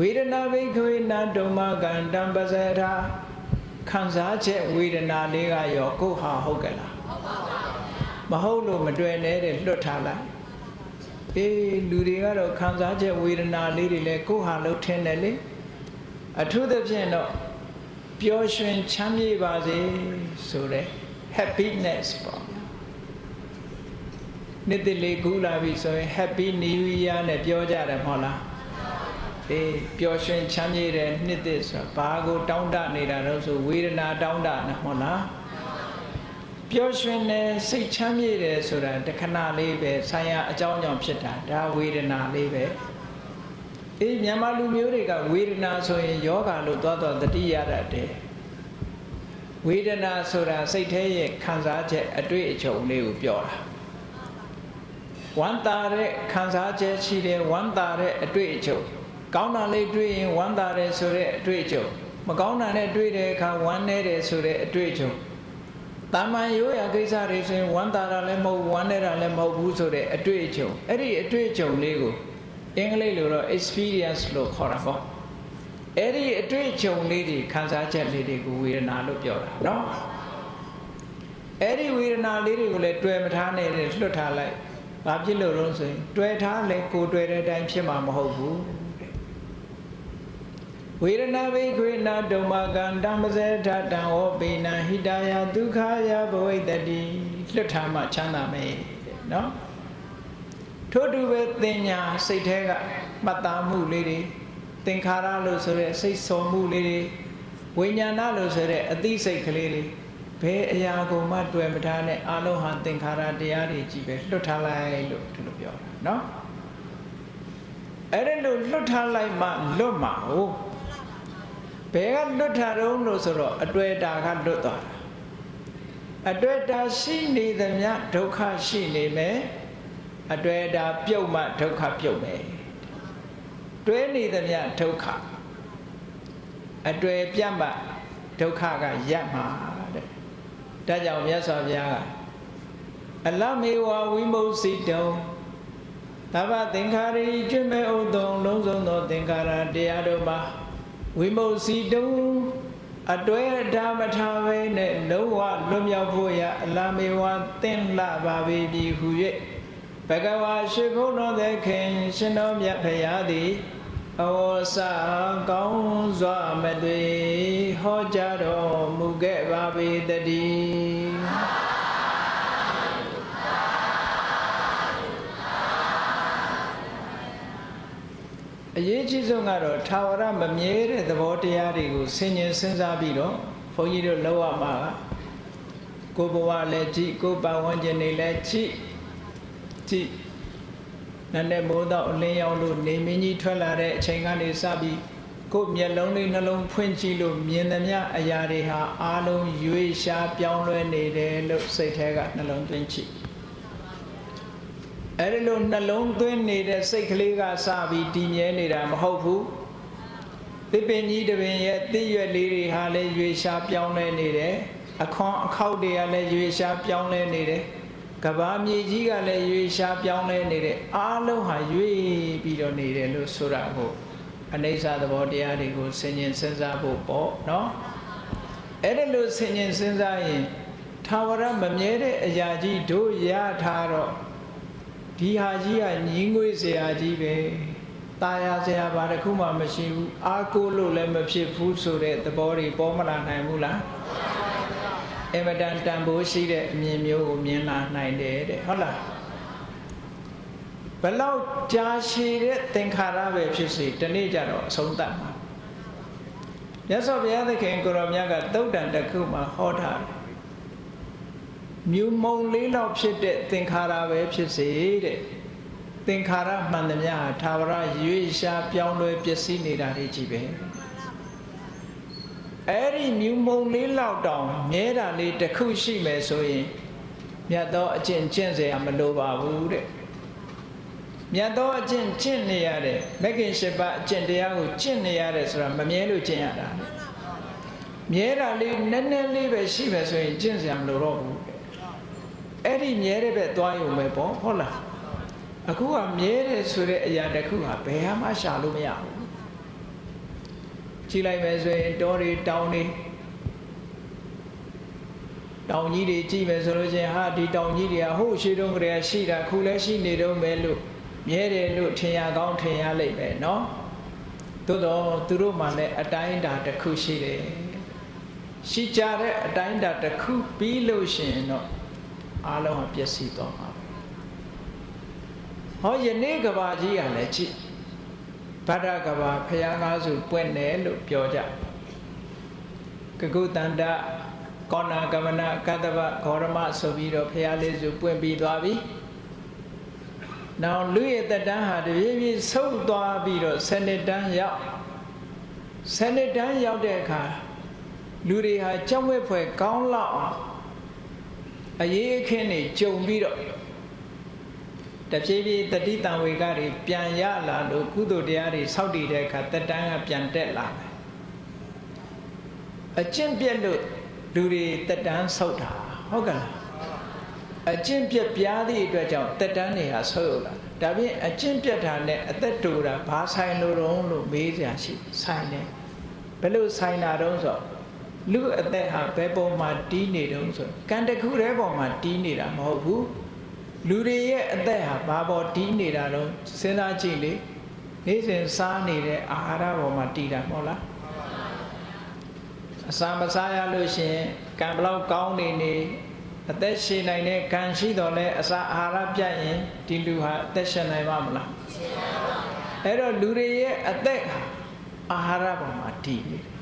S1: ဝေဒနာဘိက္ခဝေနာဒုမကံတံပဇေထခံစားချက်ဝေဒနာလေးကရောကိုယ်ဟာဟုတ်ကဲ့လားမဟုတ်လို့မတွေ့နဲ့တဲ့လွတ်ထားလိုက်အေးလူတွေကတော့ခံစားချက်ဝေဒနာလေးတွေလည်းကိုယ်ဟာလို့ထင်တယ်လေအထူးသဖြင့်တော့ပျော်ရွှင်ချမ်းမြေ့ပါစေဆိုတဲ့ happiness ပေါ့နှစ်တလေကူးလာပြီဆိုရင် happy new year နဲ့ပြောကြတယ်မဟုတ်လားအေးပျော်ရွှင်ချမ်းမြေ့တဲ့နှစ်သစ်ဆိုတာဘာကိုတောင်းတနေတာတော့ဆိုဝေဒနာတောင်းတနေမဟုတ်လားပျော်ရွှင်တယ်စိတ်ချမ်းမြေ့တယ်ဆိုတာတခဏလေးပဲဆိုင်ရာအကြောင်းကြောင့်ဖြစ်တာဒါဝေဒနာလေးပဲအေးမြန်မာလူမျိုးတွေကဝေဒနာဆိုရင်ယောဂလို့သွားတတိရတတ်တယ်ဝေဒနာဆိုတာစိတ်ထဲရဲ့ခံစားချက်အတွေ့အကြုံလေးကိုပြောတာဝမ်းသာတဲ့ခံစားချက်ရှိတယ်ဝမ်းသာတဲ့အတွေ့အကြုံကောင်းတာလေးတွေ့ရင်ဝမ်းသာတယ်ဆိုတဲ့အတွေ့အကြုံမကောင်းတာနဲ့တွေ့တဲ့အခါဝမ်းနည်းတယ်ဆိုတဲ့အတွေ့အကြုံတာမန်ရိုးရာကိစ္စတွေဆိုရင်ဝမ်းသာတာလည်းမဟုတ်ဝမ်းနည်းတာလည်းမဟုတ်ဘူးဆိုတဲ့အတွေ့အကြုံအဲ့ဒီအတွေ့အကြုံလေးကိုအင်္ဂလိပ်လိုတော့ experience လို့ခေါ်တာပေါ့အဲ့ဒီအတွေ့အကြုံလေးတွေခံစားချက်လေးတွေကိုဝေဒနာလို့ပြောတာနော်အဲ့ဒီဝေဒနာလေးတွေကိုလည်းတွေ့မထားနဲ့လွတ်ထားလိုက်ဘာဖြစ်လို့လဲဆိုရင်တွေ့ထားလဲကိုတွေ့တဲ့အတိုင်းဖြစ်မှာမဟုတ်ဘူးဝေဒနာဘိက္ခွေနာဒုမကံတံပဇေထတံဟောပိဏဟိတယဒုက္ခယဘဝိတ္တိလွတ်ထားမှချမ်းသာမယ်နော်ထို့တူပဲသင်ညာစိတ်ထဲကမှတ်သားမှုလေးတွေသင်္ခါရလို့ဆိုတဲ့စိတ်ဆော်မှုလေးတွေဝိညာဏလို့ဆိုတဲ့အသိစိတ်ကလေးတွေဘယ်အရာကိုမှတွေ့မထားနဲ့အလုံးဟာသင်္ခါရတရားတွေကြီးပဲလွတ်ထားလိုက်လို့ဒီလိုပြောတာနော်အဲ့ဒါလို့လွတ်ထားလိုက်မှလွတ်မှာဟုတ်ဘယ်ကလွတ်ထားတော့လို့ဆိုတော့အတွေ့အတာကလွတ်သွားတာအတွေ့အတာရှိနေသမျှဒုက္ခရှိနေမယ်အတွေ့အတာပြုတ်မှဒုက္ခပြုတ်မယ်တွဲနေသမျှဒုက္ခအတွေ့ပြတ်မှဒုက္ခကရပ်မှာတဲ့ဒါကြောင့်မြတ်စွာဘုရားကအလမေဝဝိမု စိတုံသဗ္ဗသင်္ခါရိကျွတ်မဲ့ဥဒ္ဒံလုံးစုံသောသင်္ခါရတရားတို့မှာဝိမု စိတုံ အတွဲဓမ္မထာဝေနဲ့လုံးဝလွတ်မြောက်ဖို့ရအလာမေဝသင်လှပါပေပြီဟု၍ဘဂဝါရှိခိုးတော်သခင်ရှင်တော်မြတ်ဖရာသည်အဝေါ်စာကောင်းစွာမသွေဟောကြားတော်မူခဲ့ပါပေတည်းအရေးကြီးဆုံးကတော့ထာဝရမမြဲတဲ့သဘောတရားတွေကိုဆင်ញင်စဉ်းစားပြီးတော့ဘုန်းကြီးတို့လောက်ရမှာကိုယ်ဘဝလည်းကြည့်ကိုယ်ပတ်ဝန်းကျင်တွေလည်းကြည့်နတ်နဲ့မိုးတော့အလင်းရောင်လို့နေမင်းကြီးထွက်လာတဲ့အချိန်ကနေစပြီးကိုယ်မျက်လုံးလေးနှလုံးဖွင့်ကြည့်လို့မြင်သမျှအရာတွေဟာအားလုံးရွေးရှားပြောင်းလဲနေတယ်လို့စိတ်ထဲကနှလုံးသွင်းကြည့်အဲ့ဒီလိုနှလုံးသွင်းနေတဲ့စိတ်ကလေးကစပြီးတည်မြဲနေတာမဟုတ်ဘူးသစ်ပင်ကြီးတစ်ပင်ရဲ့သစ်ရွက်လေးတွေဟာလည်းရွေးရှားပြောင်းလဲနေတယ်အခွန်အခောက်တွေကလည်းရွေးရှားပြောင်းလဲနေတယ်ကဘာမြေကြီးကလည်းရွေးရှားပြောင်းလဲနေတဲ့အားလုံးဟာရွေးပြီးတော့နေတယ်လို့ဆိုတာကိုအနိစ္စသဘောတရားတွေကိုဆင်ញင်စဉ်းစားဖို့ပေါ့နော်အဲ့ဒါလို့ဆင်ញင်စဉ်းစားရင်ထာဝရမမြဲတဲ့အရာကြီးတို့ရထားတော့ဒီဟာကြီးကညီငွေစရာကြီးပဲตายာစရာဘာတစ်ခုမှမရှိဘူးအားကိုးလို့လည်းမဖြစ်ဘူးဆိုတဲ့သဘောတွေပေါ်မလာနိုင်ဘူးလားအမတန်တန်ဖိုးရှိတဲ့အမြင်မျိုးကိုမြင်လာနိုင်တယ်တဲ့ဟုတ်လားဘလောက်ကြာရှည်တဲ့သင်္ခါရပဲဖြစ်စေဒီနေ့ကျတော့အဆုံးသတ်မှာမြတ်စွာဘုရားသခင်ကိုရောမြတ်ကသုတ်တန်တစ်ခုမှာဟောထားတယ်မြူမုံလေးလောက်ဖြစ်တဲ့သင်္ခါရပဲဖြစ်စေတဲ့သင်္ခါရမှန်သမျှဟာထာဝရရွေးရှားပြောင်းလဲပျက်စီးနေတာတွေကြီးပဲအဲ့ဒီမြူမုံလေးလောက်တောင်မြဲတာလေးတစ်ခုရှိမယ်ဆိုရင်မြတ်သောအကျင့်ကျင့်เสียမလိုပါဘူးတဲ့မြတ်သောအကျင့်ကျင့်နေရတဲ့မဂ္ဂင်၈ပါးအကျင့်တရားကိုကျင့်နေရတယ်ဆိုတာမမြဲလို့ကျင့်ရတာမြဲတာလေးနည်းနည်းလေးပဲရှိမယ်ဆိုရင်ကျင့်เสียမလိုတော့ဘူးအဲ့ဒီမြဲတဲ့ဘက်သွားရုံပဲပေါ့ဟုတ်လားအခုကမြဲတယ်ဆိုတဲ့အရာတစ်ခုဟာဘယ်မှရှာလို့မရဘူးကြည့်လိုက်မယ်ဆိုရင်တောတွေတောင်တွေတောင်ကြီးတွေကြည့်မယ်ဆိုလို့ချင်းဟာဒီတောင်ကြီးတွေကဟိုးရှိတုန်းကတည်းကရှိတာခုလည်းရှိနေတော့မယ်လို့မြဲတယ်လို့ထင်ရကောင်းထင်ရလိမ့်မယ်နော်သို့တော့သူတို့မှလည်းအတိုင်းအတာတစ်ခုရှိတယ်ရှိကြတဲ့အတိုင်းအတာတစ်ခုပြီးလို့ရှိရင်တော့အားလုံးပျက်စီးသွားမှာဟောယနေ့ကဘာကြီးကလည်းကြည့်ဗဒ္ဒကဘာဖျားကားစုပွင့်တယ်လို့ပြောကြကကုတန္တကောဏကမနကတ္တဗဂေါရမဆိုပြီးတော့ဖျားလေးစုပွင့်ပြီးသွားပြီနောက်လူရဲ့တက်တန်းဟာတပြေးပြေးဆုပ်သွားပြီးတော့7နှစ်တန်းရောက်7နှစ်တန်းရောက်တဲ့အခါလူတွေဟာကြောက်ဝဲဖွယ်ကောင်းလောက်အောင်အရေးအခင်းတွေကြုံပြီးတော့တဖြည်းဖြည်းတတိတံဝေကတွေပြန်ရလာလို့ကုသိုလ်တရားတွေစောင့်တည်တဲ့အခါတက်တန်းကပြန်တက်လာတယ်အကျင့်ပြက်လို့လူတွေတက်တန်းဆုတ်တာဟုတ်ကဲ့လားအကျင့်ပြက်ပြားသည့်အတွက်ကြောင့်တက်တန်းတွေဟာဆုတ်လာဒါဖြင့်အကျင့်ပြက်တာနဲ့အသက်တူတာဘာဆိုင်လို့တော့လို့မေးကြရှိဆိုင်တယ်ဘယ်လိုဆိုင်တာတော့ဆိုလူအသက်ဟာဘယ်ပုံမှာတီးနေတုံးဆိုကံတစ်ခုတည်းပုံမှာတီးနေတာမဟုတ်ဘူးလူတွေရဲ့အသက်ဟာဘာပေါ်တီးနေတာတော့စဉ်းစားကြည့်လေနေ့စဉ်စားနေတဲ့အာဟာရပေါ်မှာတီးတာမဟုတ်လားအစာမစားရလို့ရှိရင်ကံဘလောက်ကောင်းနေနေအသက်ရှင်နိုင်တဲ့ကံရှိတော်လဲအစာအာဟာရပြတ်ရင်ဒီလူဟာအသက်ရှင်နိုင်ပါမလားအဲ့တော့လူတွေရဲ့အသက်အာဟာရပေါ်မှာတည်နေတယ်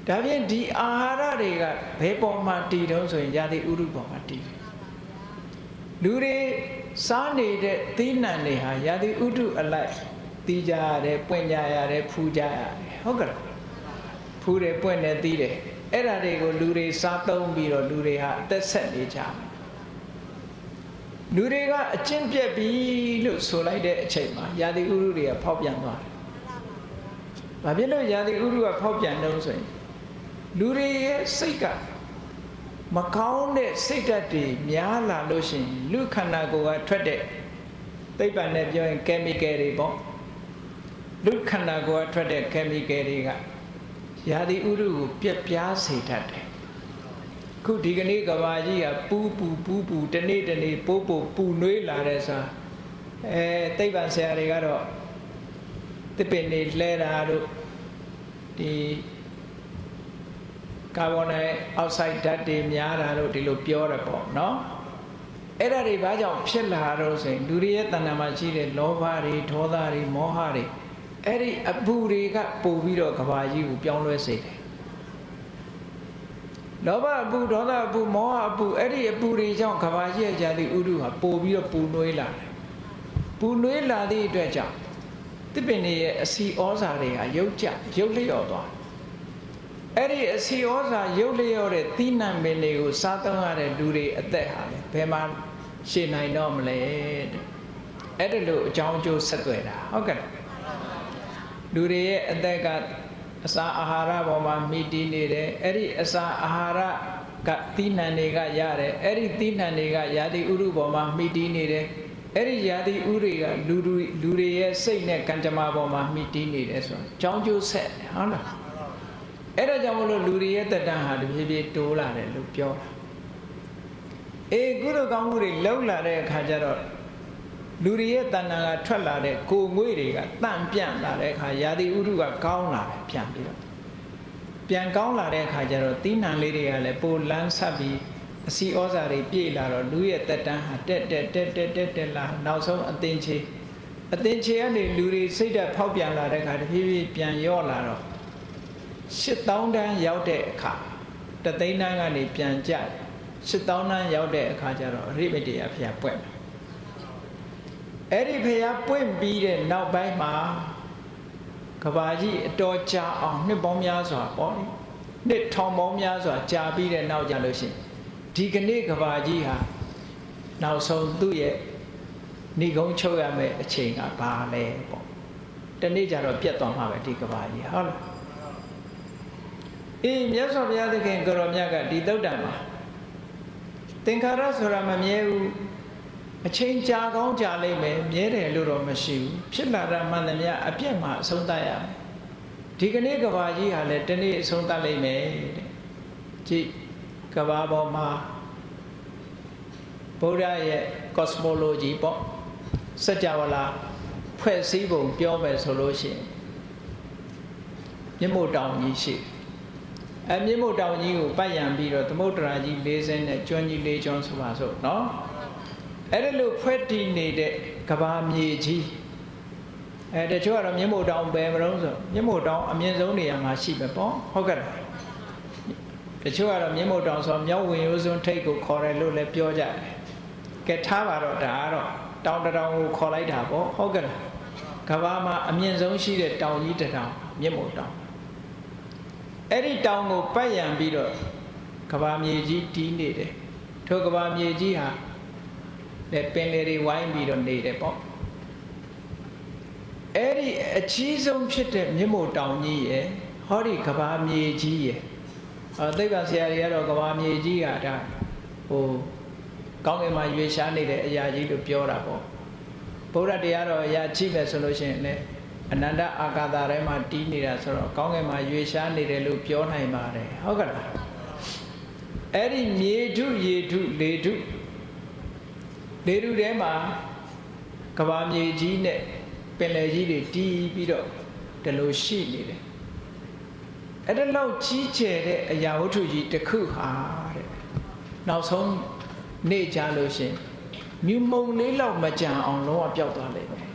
S1: ဒါဖြင့်ဒီအာဟာရတွေကဘယ်ပေါ်မှာတည်တုံးဆိုရင်ယာတိဥရုပေါ်မှာတည်တယ်လူတွေစားနေတဲ့သီးနှံတွေဟာယာတိဥတုအလိုက်တီးကြရတယ်ပွင့်ကြရတယ်ဖူးကြရတယ်ဟုတ်ကဲ့ဖူးတယ်ပွင့်တယ်တီးတယ်အဲ့ဒါတွေကိုလူတွေစားသုံးပြီးတော့လူတွေဟာအသက်ဆက်နေကြတယ်လူတွေကအကျင့်ပြက်ပြီလို့ဆိုလိုက်တဲ့အချိန်မှာယာတိဥရုတွေကဖောက်ပြန်သွားတယ်။ဘာဖြစ်လို့ယာတိဥရုကဖောက်ပြန်တော့ဆိုရင်လူတွေရဲ့စိတ်ကမကောင်းတဲ့စိတ်ဓာတ်တွေများလာလို့ရှိရင်လူခန္ဓာကိုယ်ကထွက်တဲ့သိပ္ပံနဲ့ပြောရင် chemical တွေပေါ့လူခန္ဓာကိုယ်ကထွက်တဲ့ chemical တွေက ရာသီဥတုကိုပြက်ပြားစေတတ်တယ်ခုဒီကနေ့ကဘာကြီးကပူတနေ့ပိုးပူနွေးလာတဲ့ဆိုသိပ္ပံဆရာတွေကတော့တစ်ပင်နေလှဲတာတို့ဒီကာဗွန်ဒိုင်အောက်ဆိုက်ဓာတ်တွေများတာတို့ဒီလိုပြောရပေါ့နော်အဲ့ဒါတွေဘာကြောင့်ဖြစ်လာတော့ဆိုရင်လူတွေရဲ့တဏ္ဍာမှာရှိတဲ့လောဘတွေဒေါသတွေမောဟတွေအဲ့ဒီအပူတွေကပို့ပြီးတော့ကဘာကြီးကိုပြောင်းလဲစေတယ်လောဘအပူဒေါသအပူမောဟအပူအဲ့ဒီအပူတွေကြောင့်ကဘာကြီးရဲ့ဇာတိဥဒုဟာပို့ပြီးတော့ပူနွေးလာတယ်ပူနွေးလာသည့်အတွက်ကြောင့်တစ်ပင်တွေရဲ့အစီဩဇာတွေဟာရုပ်လျော့သွားအဲ့ဒီအစီဩဇာရုပ်လျော့တဲ့သီးနှံပင်တွေကိုစားသုံးရတဲ့လူတွေအသက်ဟာဘယ်မှာရှည်နိုင်တော့မလဲတဲ့အဲ့ဒါလို့အကြောင်းအကျိုးဆက်သွယ်တာဟုတ်ကဲ့လူတွေရဲ့အသက်ကအစာအာဟာရပေါ်မှာမိတည်နေတယ်အဲ့ဒီအစာအာဟာရကသီးနှံတွေကရတယ်အဲ့ဒီသီးနှံတွေကရာသီဥတုပေါ်မှာမိတည်နေတယ်အဲ့ဒီရာသီဥတွေကလူတွေရဲ့စိတ်နဲ့ကံကြမ္မာပေါ်မှာမိတည်နေတယ်ဆိုတော့ကြောင်းကျိုးဆက်ဟုတ်လားအဲ့ဒါကြောင့်မလို့လူတွေရဲ့တက်တန်းဟာတဖြည်းဖြည်းတိုးလာတယ်လို့ပြောတာကုသိုလ်ကောင်းမှုတွေလှုပ်လာတဲ့အခါကျတော့လူတွေရဲ့တဏ္ဍာကထွက်လာတဲ့ကိုယ်ငွေတွေကတန့်ပြန့်လာတဲ့အခါရာသီဥတုကကောင်းလာတယ်ပြန်ပြီးတော့ပြန်ကောင်းလာတဲ့အခါကျတော့သီးနှံလေးတွေကလည်းပိုလန်းဆက်ပြီးအစီဩဇာတွေပြည့်လာတော့လူရဲ့တက်တန်းဟာတက်လာနောက်ဆုံးအသင်္ချေကနေလူတွေစိတ်ဓာတ်ဖောက်ပြန်လာတဲ့အခါတဖြည်းဖြည်းပြန်ရော့လာတော့8000တန်းရောက်တဲ့အခါတသိန်းတန်းကနေပြန်ကျ8000တန်းရောက်တဲ့အခါကျတော့အရိမတေယဖျားပွင့်အဲ့ဒီဖျားပွင့်ပြီးတဲ့နောက်ပိုင်းမှာကဘာကြီးအတော်ကြာအောင်နှစ်ပေါင်းများစွာပေါ့နှစ်ထောင်ပေါင်းများစွာကြာပြီးတဲ့နောက်ကြလို့ရှိရင်ဒီကနေ့ကဘာကြီးဟာနောက်ဆုံးသူ့ရဲ့ဏိဂုံးချုပ်ရမယ့်အချိန်ကဘာလဲပေါ့တနေ့ကျတော့ပြတ်သွားမှာပဲဒီကဘာကြီးဟုတ်လားမြတ်စွာဘုရားသခင်ကိုရောမြတ်ကဒီသုတ်တံမှာသင်္ခါရဆိုတာမမြဲဘူးအချိန်ကြာကောင်းကြာလိမ့်မယ်မြဲတယ်လို့တော့မရှိဘူးဖြစ်လာတာမှန်သမျှအပြည့်မှာအဆုံးသတ်ရမယ်ဒီကနေ့ကဘာကြီးဟာလည်းတနေ့အဆုံးသတ်လိမ့်မယ်တဲ့ကြည့်ကဘာပေါ်မှာဗုဒ္ဓရဲ့ cosmology ပေါ့စัจ java လာဖွဲ့စည်းပုံပြောမယ်ဆိုလို့ရှိရင်မြင့်မို့တောင်ကြီးရှိမြင့်မို့တောင်ကြီးကိုပတ်ရံပြီးတော့သမုဒ္ဒရာကြီး40နဲ့ကျွန်းကြီး4ကျွန်းဆိုပါစို့နော်အဲ့ဒါလို့ဖွဲ့တည်နေတဲ့ကဘာမြေကြီးတချို့ကတော့မြင့်မို့တောင်ပဲမလို့ဆိုမြင့်မို့တောင်အမြင့်ဆုံးနေရာမှာရှိပဲပေါ့ဟုတ်ကဲ့တချို့ကတော့မြင့်မို့တောင်ဆိုမြောက်ဝင်ရိုးစွန်းထိပ်ကိုခေါ်တယ်လို့လည်းပြောကြတယ်ကဲထားပါတော့ဒါကတော့တောင်တောင်ကိုခေါ်လိုက်တာပေါ့ဟုတ်ကဲ့ကဘာမှာအမြင့်ဆုံးရှိတဲ့တောင်ကြီးတစ်တောင်မြင့်မို့တောင်အဲ့ဒီတောင်ကိုပတ်ရံပြီးတော့ကဘာမြေကြီးတီးနေတယ်ထိုကဘာမြေကြီးဟာလည်းပင်လယ်တွေဝိုင်းပြီးတော့နေတယ်ပေါ့အဲ့ဒီအကြီးဆုံးဖြစ်တဲ့မြင့်မို့တောင်ကြီးရဲ့ဟောဒီကဘာမြေကြီးရဲ့သိပ္ပံဆရာတွေကတော့ကဘာမြေကြီးကဒါကောင်းကင်မှာရွေရှားနေတဲ့အရာကြီးလို့ပြောတာပေါ့ဗုဒ္ဓတရားတော်အရာကြည့်မယ်ဆိုလို့ရှိရင်လည်းအနန္တအာကာသထဲမှာတီးနေတာဆိုတော့ကောင်းကင်မှာရွေရှားနေတယ်လို့ပြောနိုင်ပါတယ်ဟုတ်ကဲ့လားအဲ့ဒီမြေထုရေထုလေထုထဲမှာကဘာမြေကြီးနဲ့ပင်လယ်ကြီးတွေတီးပြီးတော့ဒီလိုရှိနေတယ်အဲ့ဒါလောက်ကြီးကျယ်တဲ့အရာဝတ္ထုကြီးတစ်ခုဟာတဲ့နောက်ဆုံးနေ့ကြလို့ရှင်မြူမုံလေးလောက်မကြံအောင်လုံးဝပျောက်သွားလိမ့်မယ်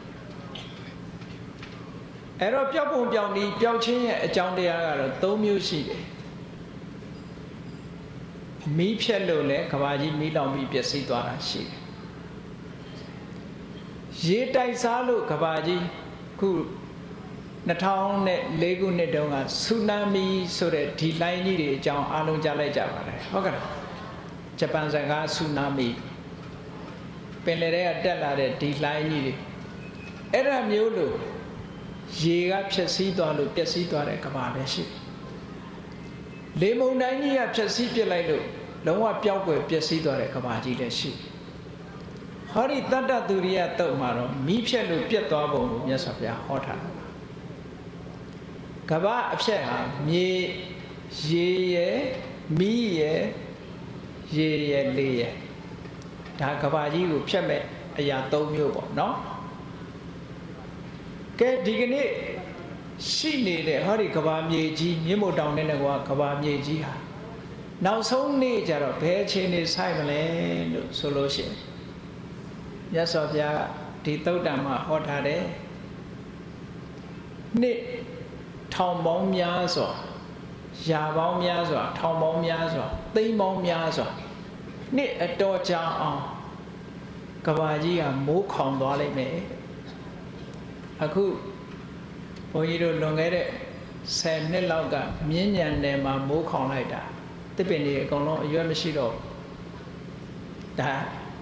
S1: အဲ့တော့ပျောက်ပုံပျောက်နည်းပျောက်ခြင်းရဲ့အကြောင်းတရားကတော့၃မျိုးရှိတယ်မီးဖြတ်လို့လဲကဘာကြီးမီးလောင်ပြီးပျက်စီးသွားတာရှိတယ်ရေတိုက်စားလို့ကဘာကြီးခု2004ခုနှစ်တုန်းကဆူနာမီဆိုတဲ့ဒီလိုင်းကြီးတွေအကြောင်းအားလုံးကြားလိုက်ကြပါတယ်ဟုတ်ကဲ့ဂျပန်စကားဆူနာမီပင်လယ်ထဲကတက်လာတဲ့ဒီလိုင်းကြီးတွေအဲ့ဒါမျိုးလို့ရေကဖြည့်ဆည်းသွားလို့ပျက်စီးသွားတဲ့ကဘာလည်းရှိလေမုန်တိုင်းကြီးကဖြည့်ဆည်းပစ်လိုက်လို့လုံးဝပျောက်ကွယ်ပျက်စီးသွားတဲ့ကဘာကြီးလည်းရှိဟောဒီတတ္တသူရိယတုတ်မှာတော့မီးဖြက်လို့ပြတ်သွားပုံကိုမြတ်စွာဘုရားဟောထားတာ ကဘာအဖြတ်ဟာမြေရေရယ်မီးရယ်ရေရယ်လေရယ်ဒါကဘာကြီးကိုဖြတ်မဲ့အရာ၃မျိုးပေါ့နော်ကဲဒီကနေ့ရှိနေတဲ့ဟောဒီကဘာမြေကြီးမြင့်မို့တောင်တဲ့ကွာကဘာမြေကြီးဟာနောက်ဆုံးနေ့ကျတော့ဘယ်အချိန်နေဆိုင်မလဲလို့ဆိုလို့ရှိရင်မြတ်စွာဘုရားဒီသုတ်တံမှာဟောထားတယ်နေ့ထောင်ပေါင်းများစွာရာပေါင်းများစွာထောင်ပေါင်းများစွာသိန်းပေါင်းများစွာနေ့အတော်ကြာအောင်ကဘာကြီးကမိုးခေါင်သွားလိမ့်မယ်အခုဘုန်းကြီးတို့လွန်ခဲ့တဲ့10နှစ်လောက်ကမြင်းညံနယ်မှာမိုးခေါင်လိုက်တာတစ်ပင်တွေအကုန်လုံးအရွက်မရှိတော့ဒါ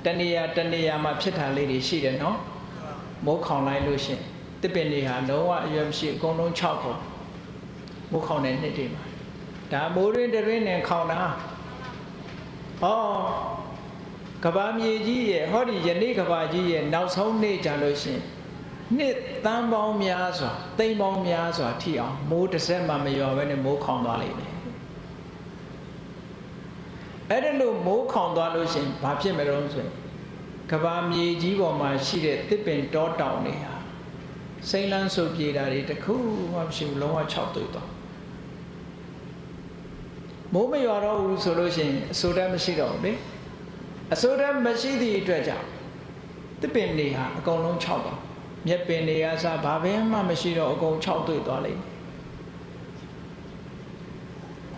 S1: တနေရာမှာဖြစ်တာလေးတွေရှိတယ်နော်မိုးခေါင်လိုက်လို့ရှင်တစ်ပင်တွေဟာလုံးဝအရွက်မရှိအကုန်လုံး6ခုမိုးခေါင်တဲ့နှစ်တွေမှာဒါမိုးရင်းတရင်းနဲ့ခေါင်တာဟောကဘာမြေကြီးရဲ့ဟောဒီယနေ့ကဘာကြီးရဲ့နောက်ဆုံးနေ့ကြလို့ရှင်နှစ်သန်းပေါင်းများစွာသိန်းပေါင်းများစွာထိအောင်မိုးတစ်စက်မှမလျော်ဘဲနဲ့မိုးခေါင်သွားလိမ့်မယ်အဲ့ဒါလို့မိုးခေါင်သွားလို့ရှင်ဘာဖြစ်မလို့ဆိုရင်ကဘာမြေကြီးပေါ်မှာရှိတဲ့တစ်ပင်တောတောင်တွေဟာစိမ့်လန်းဆုပ်ပြေတာတွေတခုမှမရှိဘူးလုံးဝ6တွေ့သွားမိုးမရွာတော့ဘူးဆိုလို့ရှိရင်အစိုးရမရှိတော့ဘူးလေအစိုးရမရှိသည့်အတွက်ကြောင့်တစ်ပင်တွေဟာအကုန်လုံး6ပါမြက်ပင်တွေကစဘာပဲမှမရှိတော့အကုန်6တွေ့သွားလိမ့်မယ်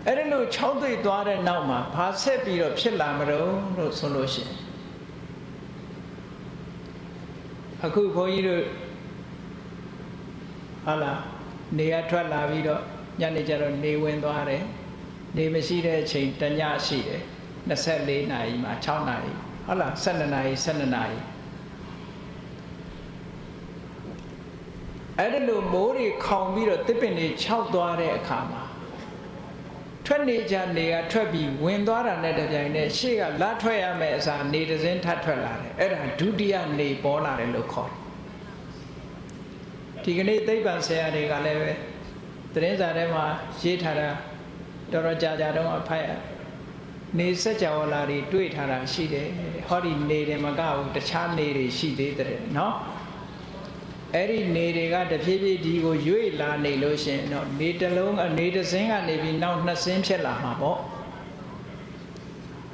S1: အဲ့ဒါလို့6တွေ့သွားတဲ့နောက်မှာဘာဆက်ပြီးတော့ဖြစ်လာမလို့ဆိုလို့ရှိရင်အခုဘုန်းကြီးတို့ဟာလာနေရထွက်လာပြီးတော့ညနေကျတော့နေဝင်သွားတယ်နေမရှိတဲ့အချိန်တညရှိတယ်24နာရီမှာ6နာရီဟုတ်လား12နာရီ12နာရီအဲ့ဒါလို့မိုးတွေခေါင်ပြီးတော့တစ်ပင်တွေခြောက်သွားတဲ့အခါမှာထွက်နေကြနေကထွက်ပြီးဝင်သွားတာနဲ့တပြိုင်နက်ရှေ့ကလာထွက်ရမယ်အစားနေတစ်စင်းထပ်ထွက်လာတယ်အဲ့ဒါဒုတိယနေပေါ်လာတယ်လို့ခေါ်တယ်ဒီကနေ့သိပ္ပံဆရာတွေကလည်းပဲသတင်းစာထဲမှာရေးထားတာတော်တော်ကြာတော့အဖိုက်နေစကြဝဠာတွေတွေ့ထားတာရှိတယ်ဟောဒီနေတယ်မကဘူးတခြားနေတွေရှိသေးတယ်နော်အဲ့ဒီနေတွေကတဖြည်းဖြည်းဒီကိုရွေ့လာနေလို့ရှင်တော့နေတစ်လုံးအနေတစ်စင်းကနေပြီးနောက်2စင်းဖြစ်လာမှာပေါ့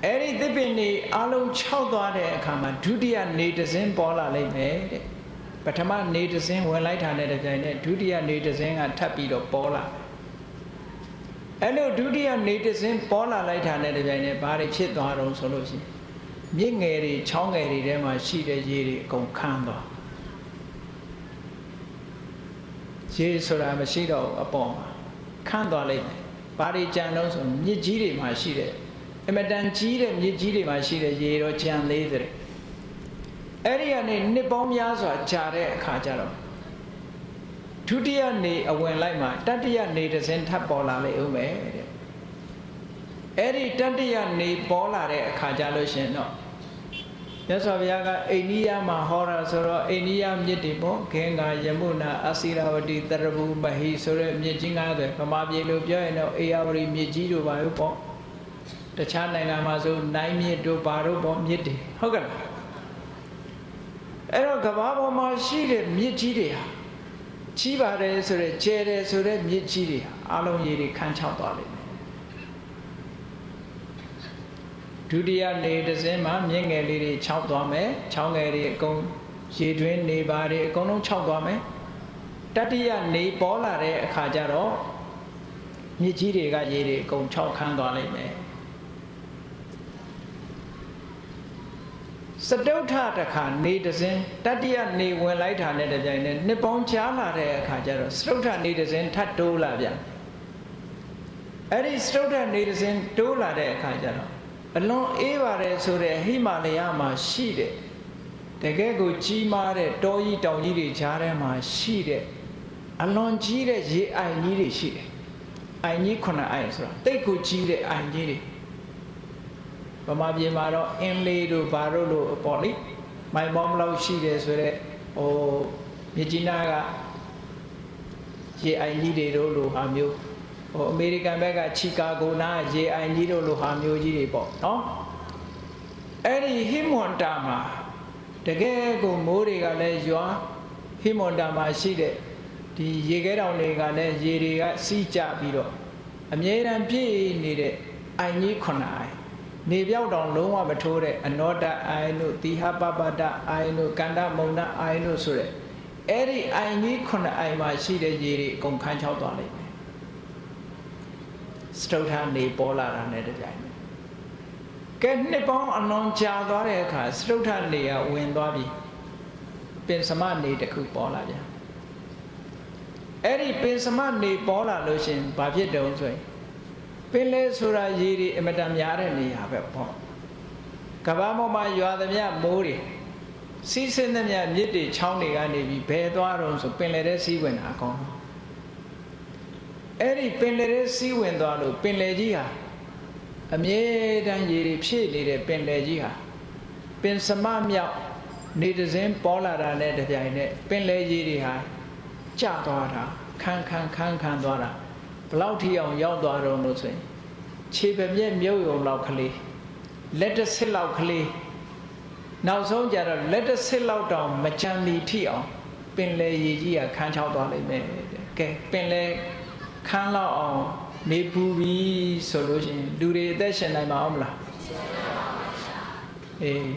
S1: အဲ့ဒီသစ်ပင်တွေအလုံး6သွားတဲ့အခါမှာဒုတိယနေတစ်စင်းပေါ်လာလိမ့်မယ်တဲ့ပထမနေတစ်စင်းဝင်လိုက်တာနဲ့တပြိုင်နက်ဒုတိယနေတစ်စင်းကထပ်ပြီးတော့ပေါ်လာအဲ့လိုဒုတိယနေတစ်စင်းပေါ်လာလိုက်တာနဲ့တပြိုင်နက်ဘာတွေဖြစ်သွားတော့ဆိုလို့ရှိရင်မြစ်ငယ်တွေချောင်းငယ်တွေထဲမှာရှိတဲ့ရေတွေအကုန်ခမ်းသွားရေဆိုတာမရှိတော့အပေါ်မှာခမ်းသွားလိမ့်မယ်ဘာတွေကြံတော့ဆိုမြစ်ကြီးတွေမှာရှိတဲ့အမတန်ကြီးတဲ့မြစ်ကြီးတွေမှာရှိတဲ့ရေတော့ကြံသေးတယ်အဲ့ဒီကနေနှစ်ပေါင်းများစွာကြာတဲ့အခါကျတော့ဒုတိယနေအဝင်လိုက်မှာတတိယနေတစ်စင်းထပ်ပေါ်လာလိမ့်ဦးမယ်တဲ့အဲ့ဒီတတိယနေပေါ်လာတဲ့အခါကျလို့ရှင်တော့မြတ်စွာဘုရားကအိန္ဒိယမှာဟောတာဆိုတော့အိန္ဒိယမြစ်တွေပေါ့ဂင်္ဂါယမုနာအစီရဝတီတရဘူမဟိဆိုတဲ့မြစ်ကြီး90ဗမာပြည်လိုပြောရင်တော့အေယဝတီမြစ်ကြီးတို့ပါလို့ပေါ့တခြားနိုင်ငံမှာဆိုနိုင်မြစ်တို့ပါတို့ပေါ့မြစ်တွေဟုတ်ကဲ့အဲ့တော့ကမ္ဘာပေါ်မှာရှိတဲ့မြစ်ကြီးတွေဟာကြီးပါတယ်ဆိုတဲ့ကျဲတယ်ဆိုတဲ့မြစ်ကြီးတွေဟာအလုံးရေတွေခန်းချောက်သွားလိမ့်မယ်ဒုတိယနေတစ်စင်းမှာမြင့်ငယ်လေးတွေခြောက်သွားမယ်ချောင်းငယ်တွေအကုန်ရေတွင်းနေပါတွေအကုန်လုံးခြောက်သွားမယ်တတိယနေပေါ်လာတဲ့အခါကျတော့မြစ်ကြီးတွေကရေတွေအကုန်ခြောက်ခန်းသွားလိမ့်မယ်စတုထတစ်ခါနေတစ်စင်းတတိယနေဝင်လိုက်တာနဲ့တပြိုင်နက်နှစ်ပေါင်းကြာလာတဲ့အခါကျတော့စတုထနေတစ်စင်းထပ်တိုးလာပြန်အဲ့ဒီစတုထနေတစ်စင်းတိုးလာတဲ့အခါကျတော့အလွန်အေးပါတယ်ဆိုတဲ့ဟိမာလယမှာရှိတဲ့တကယ်ကိုကြီးမားတဲ့တောကြီးတောင်ကြီးတွေကြားထဲမှာရှိတဲ့အလွန်ကြီးတဲ့ရေအိုင်ကြီးတွေရှိတယ်အိုင်ကြီး9အိုင်ဆိုတာတိတ်ကိုကြီးတဲ့အိုင်ကြီးတွေဗမာပြည်မှာတော့အင်းလေးတို့ဘာတို့လို့ပေါ့လေမိုင်ပေါင်းဘလောက်ရှိတယ်ဆိုတဲ့မြစ်ကြီးနားက ရေအိုင်ကြီးတွေတို့လိုဟာမျိုးဟိုအမေရိကန်ဘက်ကချီကာဂိုနာရေအိုင်ကြီးတို့လိုဟာမျိုးကြီးတွေပေါ့နော်အဲ့ဒီဟိမွန်တာမှာတကယ်ကိုမိုးတွေကလည်းရွာဟိမွန်တာမှာရှိတဲ့ဒီရေခဲတောင်တွေကလည်းရေတွေကစီးကျပြီးတော့အမြဲတမ်းပြည့်နေတဲ့အိုင်ကြီး9အိုင်နေပြောက်တောင်လုံးဝမထိုးတဲ့အနောဒအိုင်တို့တိဟပပတအိုင်တို့ကန္တမုံဒအိုင်တို့ဆိုတဲ့အဲ့ဒီအိုင်ကြီး9အိုင်မှာရှိတဲ့ရေတွေအကုန်ခန်းချောက်သွားလိမ့်မယ်စတုထနေပေါ်လာတာနဲ့တကြိုင်ကဲနှစ်ပေါင်းအလွန်ကြာသွားတဲ့အခါစတုထနေကဝင်သွားပြီပင်စမနေတစ်ခုပေါ်လာပြန်အဲ့ဒီပင်စမနေပေါ်လာလို့ရှင်ဘာဖြစ်တုံးဆိုရင်ပင်လေဆိုတာရေတွေအမတန်များတဲ့နေရာပဲပေါ့ကဘာပေါ်မှာရွာသမျှမိုးတွေစီးဆင်းသမျှမြစ်တွေချောင်းတွေကနေပြီးဘယ်သွားတော့ဆိုပင်လေတဲ့စီးဝင်တာအကောင်အဲ့ဒီပင်လေတဲ့စီးဝင်သွားလို့ပင်လေကြီးဟာအမြဲတမ်းရေတွေဖြည့်နေတဲ့ပင်လေကြီးဟာပင်စမမြောက်နေတစင်းပေါ်လာတာနဲ့တပြိုင်နက်ပင်လေရေတွေဟာကျသွားတာခန်းသွားတာဘလောက်ထိအောင်ရောက်သွားတော့လို့ဆိုရင်ခြေပြက်မြုပ်ရုံလောက်ကလေးလက်တစ်စစ်လောက်ကလေးနောက်ဆုံးကြတော့လက်တစ်စစ်လောက်တောင်မချမ်းမီထိအောင်ပင်လေရေကြီးကခန်းချောက်သွားလိမ့်မယ်ကဲပင်လေခန်းလောက်အောင်နေပူပြီဆိုလို့ရှိရင်လူတွေအသက်ရှင်နိုင်မှာမလားအေး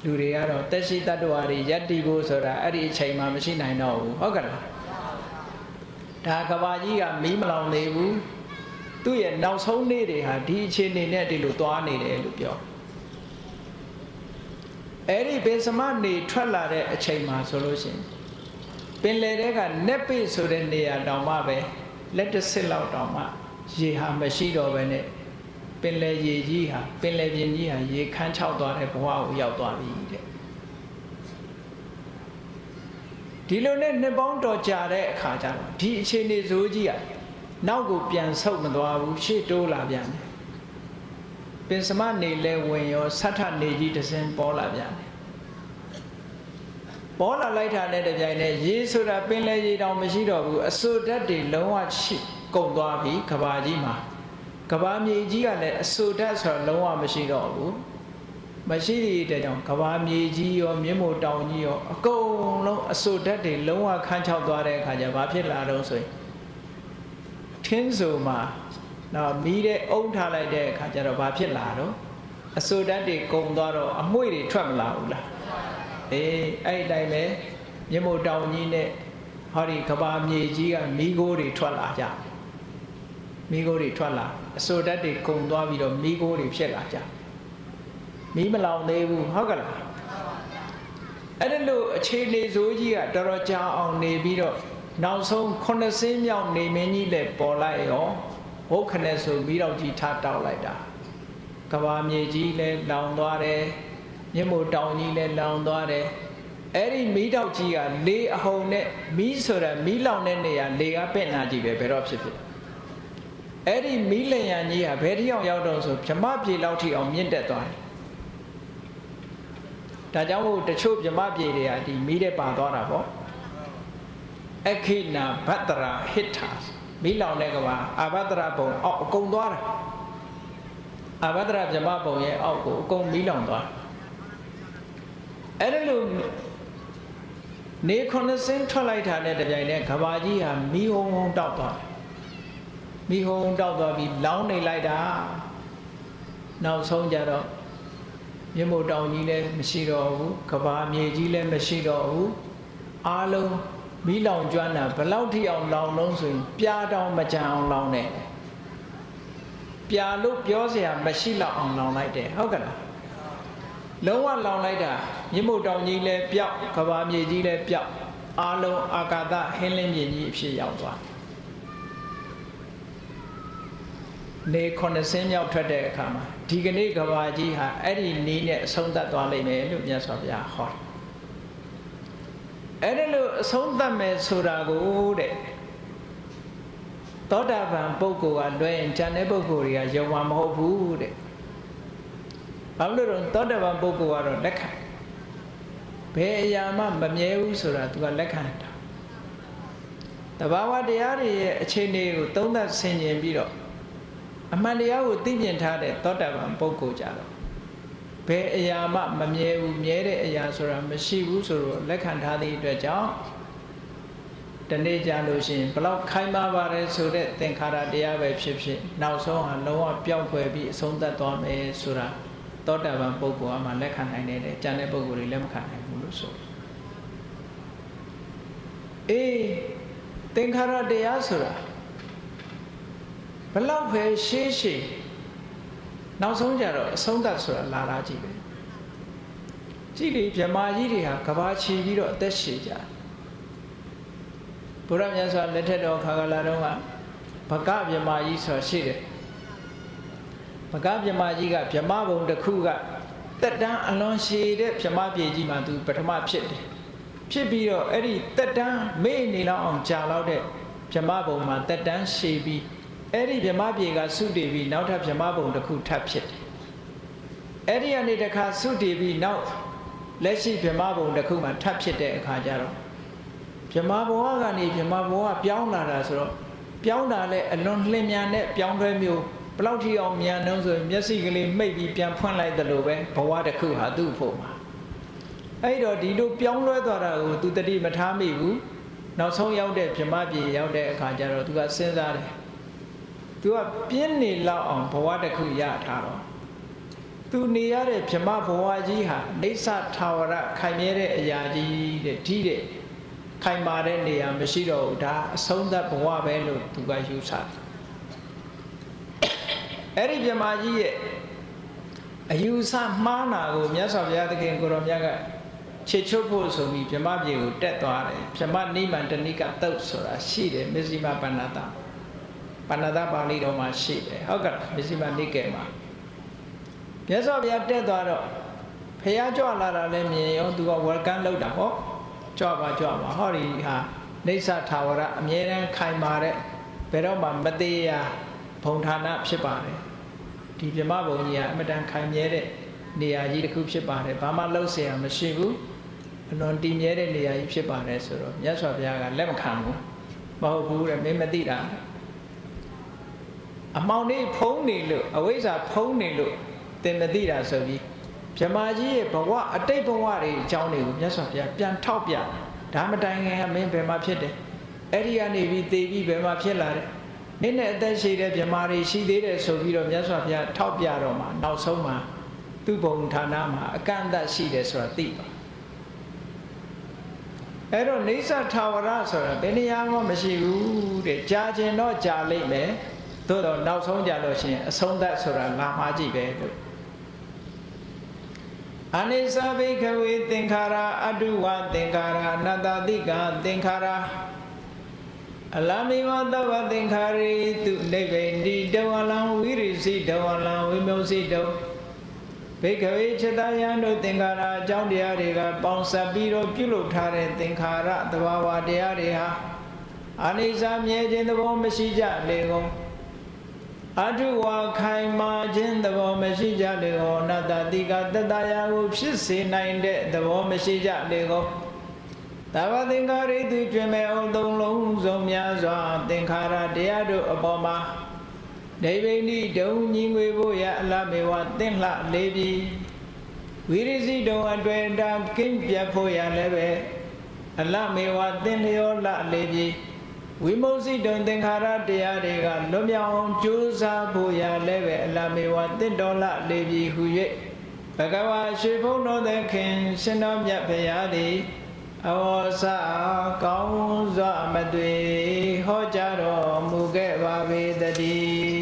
S1: လူတွေကတော့တက်ရှိတတ္တဝါတွေယက်တီဖို့ဆိုတာအဲ့ဒီအချိန်မှမရှိနိုင်တော့ဘူးဟုတ်ကဲ့လားဒါကဘာကြီးကမီးမလောင်သေးဘူးသူ့ရဲ့နောက်ဆုံးနေ့တွေဟာဒီအခြေအနေနဲ့ဒီလိုသွားနေတယ်လို့ပြောအဲ့ဒီပင်စမနေထွက်လာတဲ့အချိန်မှာဆိုလို့ရှိရင်ပင်လယ်ထဲကနက်ပိဆိုတဲ့နေရာတောင်မှပဲလက်တစ်စစ်လောက်တောင်မှရေဟာမရှိတော့ဘဲနဲ့ပင်လယ်ရေကြီးဟာပင်လယ်ပြင်ကြီးဟာရေခန်းချောက်သွားတဲ့ဘဝကိုရောက်သွားပြီတဲ့ဒီလိုနဲ့နှစ်ပေါင်းတော်ကြာတဲ့အခါကျတော့ဒီအခြေအနေဇိုးကြီးကနောက်ကိုပြန်ဆုတ်မသွားဘူးရှေ့တိုးလာပြန်တယ်ပင်စမနေလဲဝင်ရောဆဋ္ဌနေကြီးတစ်စင်းပေါ်လာပြန်တယ်ပေါ်လာလိုက်တာနဲ့တပြိုင်နက်ရေဆိုတာပင်လယ်ရေတောင်မရှိတော့ဘူးအစိုဓာတ်တွေလုံးဝရှိကုန်သွားပြီကဘာကြီးမှာကဘာမြေကြီးကလည်းအစိုဓာတ်ဆိုတာလုံးဝမရှိတော့ဘူးမရှိတဲ့ကြောင့်ကဘာမြေကြီးရောမြင်းမို့တောင်ကြီးရောအကုန်လုံးအစိုဓာတ်တွေလုံးဝခန်းချောက်သွားတဲ့အခါကျဘာဖြစ်လာတော့ဆိုရင်ထင်းဆိုမှာတော့မီးတဲ့အုံထားလိုက်တဲ့အခါကျတော့ဘာဖြစ်လာတော့အစိုဓာတ်တွေကုန်သွားတော့အမွှေးတွေထွက်မလာဘူးလားအေးအဲ့ဒီတိုင်းပဲမြင်းမို့တောင်ကြီးနဲ့ဟောဒီကဘာမြေကြီးကမီးခိုးတွေထွက်လာကြမီးခိုးတွေထွက်လာအစိုဓာတ်တွေကုန်သွားပြီးတော့မီးခိုးတွေဖြစ်လာကြမီးမလောင်သေးဘူးဟုတ်ကဲ့လားအဲ့ဒါလို့အခြေအနေဇိုးကြီးကတော်တော်ကြာအောင်နေပြီးတော့နောက်ဆုံး9စင်းမြောက်နေမင်းကြီးလည်းပေါ်လိုက်ရောဟုတ်ခနဲ့ဆိုပြီးတော့ကြီးထားတောက်လိုက်တာကဘာမြေကြီးလည်းလောင်သွားတယ်မြင်းမို့တောင်ကြီးလည်းလောင်သွားတယ်အဲ့ဒီမီးတောက်ကြီးကလေအဟုန်နဲ့မီးဆိုတာမီးလောင်တဲ့နေရာလေကပင့်နာကြီးပဲဘယ်တော့ဖြစ်ဖြစ်အဲ့ဒီမီးလျံကြီးကဘယ်ထိအောင်ရောက်တော့ဆိုဗြဟ္မပြေလောက်ထိအောင်မြင့်တက်သွားတယ်ဒါကြောင့်မို့တချို့ဗြဟ္မပြေတွေကဒီမီးတဲ့ပါသွားတာပေါ့အခိနာဘတ္တရာဟိထာမီးလောင်တဲ့ကဘာအဘတ္တရာဘုံအောက်အကုန်သွားတာအဘတ္တရာဗြဟ္မဘုံရဲ့အောက်ကိုအကုန်မီးလောင်သွားအဲ့ဒါလို့နေ9စင်းထွက်လိုက်တာနဲ့တပြိုင်နက်ကဘာကြီးဟာမီးဟုံဟုံတောက်သွားတယ်မီးဟုံတောက်သွားပြီးလောင်းနေလိုက်တာနောက်ဆုံးကြတော့မြင်းမို့တောင်ကြီးလည်းမရှိတော့ဘူးကဘာမြေကြီးလည်းမရှိတော့ဘူးအားလုံးမီးလောင်ကျွမ်းတာဘလောက်ထိအောင်လောင်လုံးဆိုရင်ပြားတောင်မကြံအောင်လောင်တယ်ပြာလို့ပြောစရာမရှိတော့အောင်လောင်လိုက်တယ်ဟုတ်ကဲ့လားလုံးဝလောင်လိုက်တာမြင်းမို့တောင်ကြီးလည်းပျောက်ကဘာမြေကြီးလည်းပျောက်အားလုံးအာကာသဟင်းလင်းမြေကြီးအဖြစ်ရောက်သွားနေ9စင်းမြောက်ထွက်တဲ့အခါမှာဒီကနေ့ကဘာကြီးဟာအဲ့ဒီနည်းနဲ့အဆုံးသတ်သွားလိမ့်မယ်လို့မြတ်စွာဘုရားဟောအဲ့ဒါလို့အဆုံးသတ်မယ်ဆိုတာကိုတဲ့သောတာပန်ပုဂ္ဂိုလ်ကလွဲရင်ဉာဏ်တဲ့ပုဂ္ဂိုလ်တွေကယုံမှာမဟုတ်ဘူးတဲ့ဘာလို့လဲသောတာပန်ပုဂ္ဂိုလ်ကတော့လက်ခံဘယ်အရာမှမမြဲဘူးဆိုတာသူကလက်ခံတာတ တဘာဝတရားတွေရဲ့အခြေအနေကိုသုံးသပ်ဆင်ခြင်ပြီးတော့အမှန်တရားကိုသိမြင်ထားတဲ့သောတာပန်ပုဂ္ဂိုလ်ကြတော့ဘယ်အရာမှမမြဲဘူးမြဲတဲ့အရာဆိုတာမရှိဘူးဆိုတော့လက်ခံထားသည့်အတွက်ကြောင့်တနေ့ကြလို့ရှိရင်ဘလောက်ခိုင်မာပါတယ်ဆိုတဲ့သင်္ခါရတရားပဲဖြစ်ဖြစ်နောက်ဆုံးဟာလုံးဝပျောက်ကွယ်ပြီးအဆုံးသတ်သွားမယ်ဆိုတာသောတာပန်ပုဂ္ဂိုလ်အမှလက်ခံနိုင်တယ်ကျန်တဲ့ပုဂ္ဂိုလ်တွေလက်မခံနိုင်ဘူးလို့ဆိုသင်္ခါရတရားဆိုတာဘလောက်ပဲရှေးရှေးနောက်ဆုံးကြတော့အဆုံးသတ်ဆိုတာလာတာကြည့်ပဲကြည့်လေဗြဟ္မာကြီးတွေဟာကဘာချီပြီးတော့အသက်ရှည်ကြဘုရားမြတ်စွာလက်ထက်တော်ခါကာလတုန်းကဘဂဗြဟ္မာကြီးဆိုတာရှိတယ်ဘဂဗြဟ္မာကြီးကဗြဟ္မာဘုံတစ်ခုကတက်တန်းအလွန်ရှည်တဲ့ဗြဟ္မာပြည်ကြီးမှာသူပထမဖြစ်တယ်ဖြစ်ပြီးတော့အဲ့ဒီတက်တန်းမေ့နေလောက်အောင်ကြာလောက်တဲ့ဗြဟ္မာဘုံမှာတက်တန်းရှည်ပြီးအဲ့ဒီဗြဟ္မာပြေကသုတေပြီးနောက်ထပ်ဗြဟ္မာဘုံတစ်ခုထပ်ဖြစ်တယ်အဲ့ဒီကနေတစ်ခါသုတေပြီးနောက်လက်ရှိဗြဟ္မာဘုံတစ်ခုမှထပ်ဖြစ်တဲ့အခါကျတော့ဗြဟ္မာဘဝကနေဗြဟ္မာဘဝပြောင်းလာတာဆိုတော့ပြောင်းတာလဲအလွန်လျင်မြန်တဲ့ပြောင်းလဲမျိုးဘလောက်ထိအောင်မြန်နှုံးဆိုရင်မျက်စိကလေးမိတ်ပြီးပြန်ဖွင့်လိုက်တယ်လို့ပဲဘဝတစ်ခုဟာသူ့ဖို့မှာအဲ့တော့ဒီလိုပြောင်းလဲသွားတာကိုသူတတိမထားမိဘူးနောက်ဆုံးရောက်တဲ့ဗြဟ္မာပြေရောက်တဲ့အခါကျတော့သူကစဉ်းစားတယ်သူကပြင်းနေလောက်အောင်ဘဝတစ်ခုရထားတော့သူနေရတဲ့ဗြဟ္မာဘဝကြီးဟာအိဋ္ဌထာဝရခိုင်မြဲတဲ့အရာကြီးတဲ့ဒီတဲ့ခိုင်မာတဲ့နေရာမရှိတော့ဘူးဒါအဆုံးသတ်ဘဝပဲလို့သူကယူဆတယ်အဲ့ဒီဗြဟ္မာကြီးရဲ့အယူဆမှားနာကိုမြတ်စွာဘုရားသခင်ကိုရောမြတ်ကခြေချွတ်ဖို့ဆိုပြီးဗြဟ္မာပြေကိုတက်သွားတယ်ဗြဟ္မာနိမန္တနိကသုတ်ဆိုတာရှိတယ်မဇ္ဈိမပဏ္ဏတပါဠိတော်မှာရှိတယ်ဟုတ်ကဲ့မဇ္ဈိမနိကေမှာမြတ်စွာဘုရားတက်သွားတော့ဖះကြွလာတာလည်းမြင်ရောသူကဝယ်ကန်းလောက်တာဟောကြွပါဟောဒီဟာနေဆထာဝရအမြဲတမ်းခိုင်မာတဲ့ဘယ်တော့မှမသေးရဘုံဌာနဖြစ်ပါတယ်ဒီဗြဟ္မာဘုံကြီးကအမတန်ခိုင်မြဲတဲ့နေရာကြီးတစ်ခုဖြစ်ပါတယ်ဘာမှလှုပ်เสียမရှိဘူးအလွန်တည်မြဲတဲ့နေရာကြီးဖြစ်ပါတယ်ဆိုတော့မြတ်စွာဘုရားကလက်မခံဘူးမဟုတ်ဘူးတဲ့မင်းမသိတာအမောင်လေးဖုံးနေလို့အဝိဇ္ဇာဖုံးနေလို့သင်မသိတာဆိုပြီးဗြဟ္မာကြီးရဲ့ဘဝအတိတ်ဘဝတွေအကြောင်းတွေကိုမြတ်စွာဘုရားပြန်ထောက်ပြဒါမတိုင်ခင်ကမင်းဘယ်မှာဖြစ်တယ်အဲ့ဒီကနေပြီးသေပြီးဘယ်မှာဖြစ်လာတယ်နင်းနဲ့အသက်ရှိတဲ့ဗြဟ္မာတွေရှိသေးတယ်ဆိုပြီးတော့မြတ်စွာဘုရားထောက်ပြတော့မှနောက်ဆုံးမှာသူ့ဘုံဌာနမှာအကန့်အသတ်ရှိတယ်ဆိုတာသိပါအဲ့တော့နေဆထာဝရဆိုတာဘယ်နေရာမှမရှိဘူးတဲ့ကြာခြင်းတော့ကြာလိမ့်မယ်သို့တော့နောက်ဆုံးကြလို့ရှိရင်အဆုံးသတ်ဆိုတာလာမှကြည့်ပဲလို့အနိစ္စဘိကဝေသင်္ခါရအတုဝသင်္ခါရအနတ္တတိကသင်္ခါရအလမိဝသဗ္ဗသင်္ခါရေတုနိဗ္ဗေတိတဝလံဝိရိစိတဝလံဝိမုစိတောဘိကဝေจิตယံတို့သင်္ခါရအကြောင်းတရားတွေကပေါင်းစပ်ပြီးတော့ပြုလုပ်ထားတဲ့သင်္ခါရသဘာဝတရားတွေဟာအနိစ္စမြဲခြင်းသဘောမရှိကြလေကုန်အတုဝခိုင်မာခြင်းသဘောမရှိကြလေကုန်အနတ္တတိကတတရာကိုဖြစ်စေနိုင်တဲ့သဘောမရှိကြလေကုန်သဗ္ဗသင်္ခါရိတုကျွင်မဲ့အောင်သုံးလုံးစုံများစွာသင်္ခါရတရားတို့အပေါ်မှာနေဗိနိဒုံညီငွေဖို့ရအလမေဝသင်္လှလေးပြီဝိရိစိတုံအတွေ့အတာကင်းပြတ်ဖို့ရလည်းပဲအလမေဝသင်လျောလလေးပြီဝိမုစိတုံသင်္ခါရတရားတွေကလွတ်မြောက်အောင်ကြိုးစားဖို့ရလည်းပဲအလမေဝသင်တော်လလေးပြီဟု၍ဘဂဝါရွှေဘုန်းတော်သခင်ရှင်တော်မြတ်ဖရာသည်အဝေါစကောင်းစွာမသွေဟောကြားတော်မူခဲ့ပါပေတည်း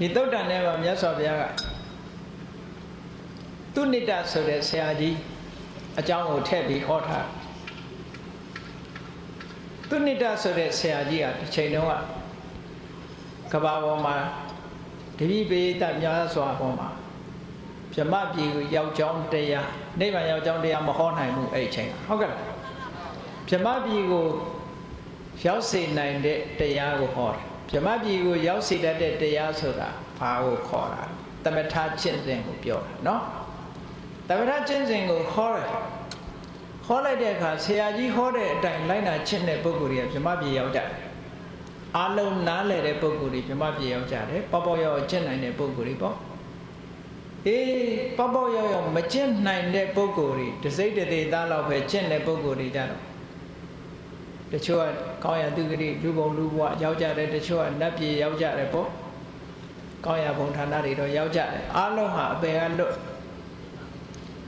S1: ဒီသုတ်တန်ထဲမှာမြတ်စွာဘုရားကသူနိတ္တဆိုတဲ့ဆရာကြီးအကြောင်းကိုထည့်ပြီးဟောထားသူနိတ္တဆိုတဲ့ဆရာကြီးကတစ်ချိန်တုန်းကကဘာပေါ်မှာတပိပိတများစွာပေါ်မှာဗြဟ္မပြည်ကိုရောက်ကြောင်းတရားနိဗ္ဗာန်ရောက်ကြောင်းတရားမဟောနိုင်ဘူးအဲ့ဒီချိန်ဟုတ်ကဲ့ဗြဟ္မပြည်ကိုရောက်စေနိုင်တဲ့တရားကိုဟောတယ်ဗ ဗြဟ္မပြည်ကိုရောက်စေတတ်တဲ့တရားဆိုတာဘာကိုခေါ်တာသမထကျင့်စဉ်ကိုပြောတာနော်သမထကျင့်စဉ်ကိုခေါ်လိုက်တဲ့အခါဆရာကြီးဟောတဲ့အတိုင်းလိုက်နာကျင့်တဲ့ပုဂ္ဂိုလ်တွေကဗြဟ္မပြည်ရောက်ကြတယ်အလုံးနားလည်တဲ့ပုဂ္ဂိုလ်တွေဗြဟ္မပြည်ရောက်ကြတယ်ပေါ့ပေါ့ရောက်ကျင့်နိုင်တဲ့ပုဂ္ဂိုလ်တွေပေါ့ပေါ့ပေါ့ရောက်မကျင့်နိုင်တဲ့ပုဂ္ဂိုလ်တွေတစိမ့်တသေးသားလောက်ပဲကျင့်တဲ့ပုဂ္ဂိုလ်တွေကြတော့တချို့ကကောင်းရသူဂတိလူဘုံလူဘဝရောက်ကြတယ်တချို့ကနတ်ပြည်ရောက်ကြတယ်ပေါ့ကောင်းရဘုံဌာနတွေတော့ရောက်ကြတယ်အလုံးဟာအပေကလွတ်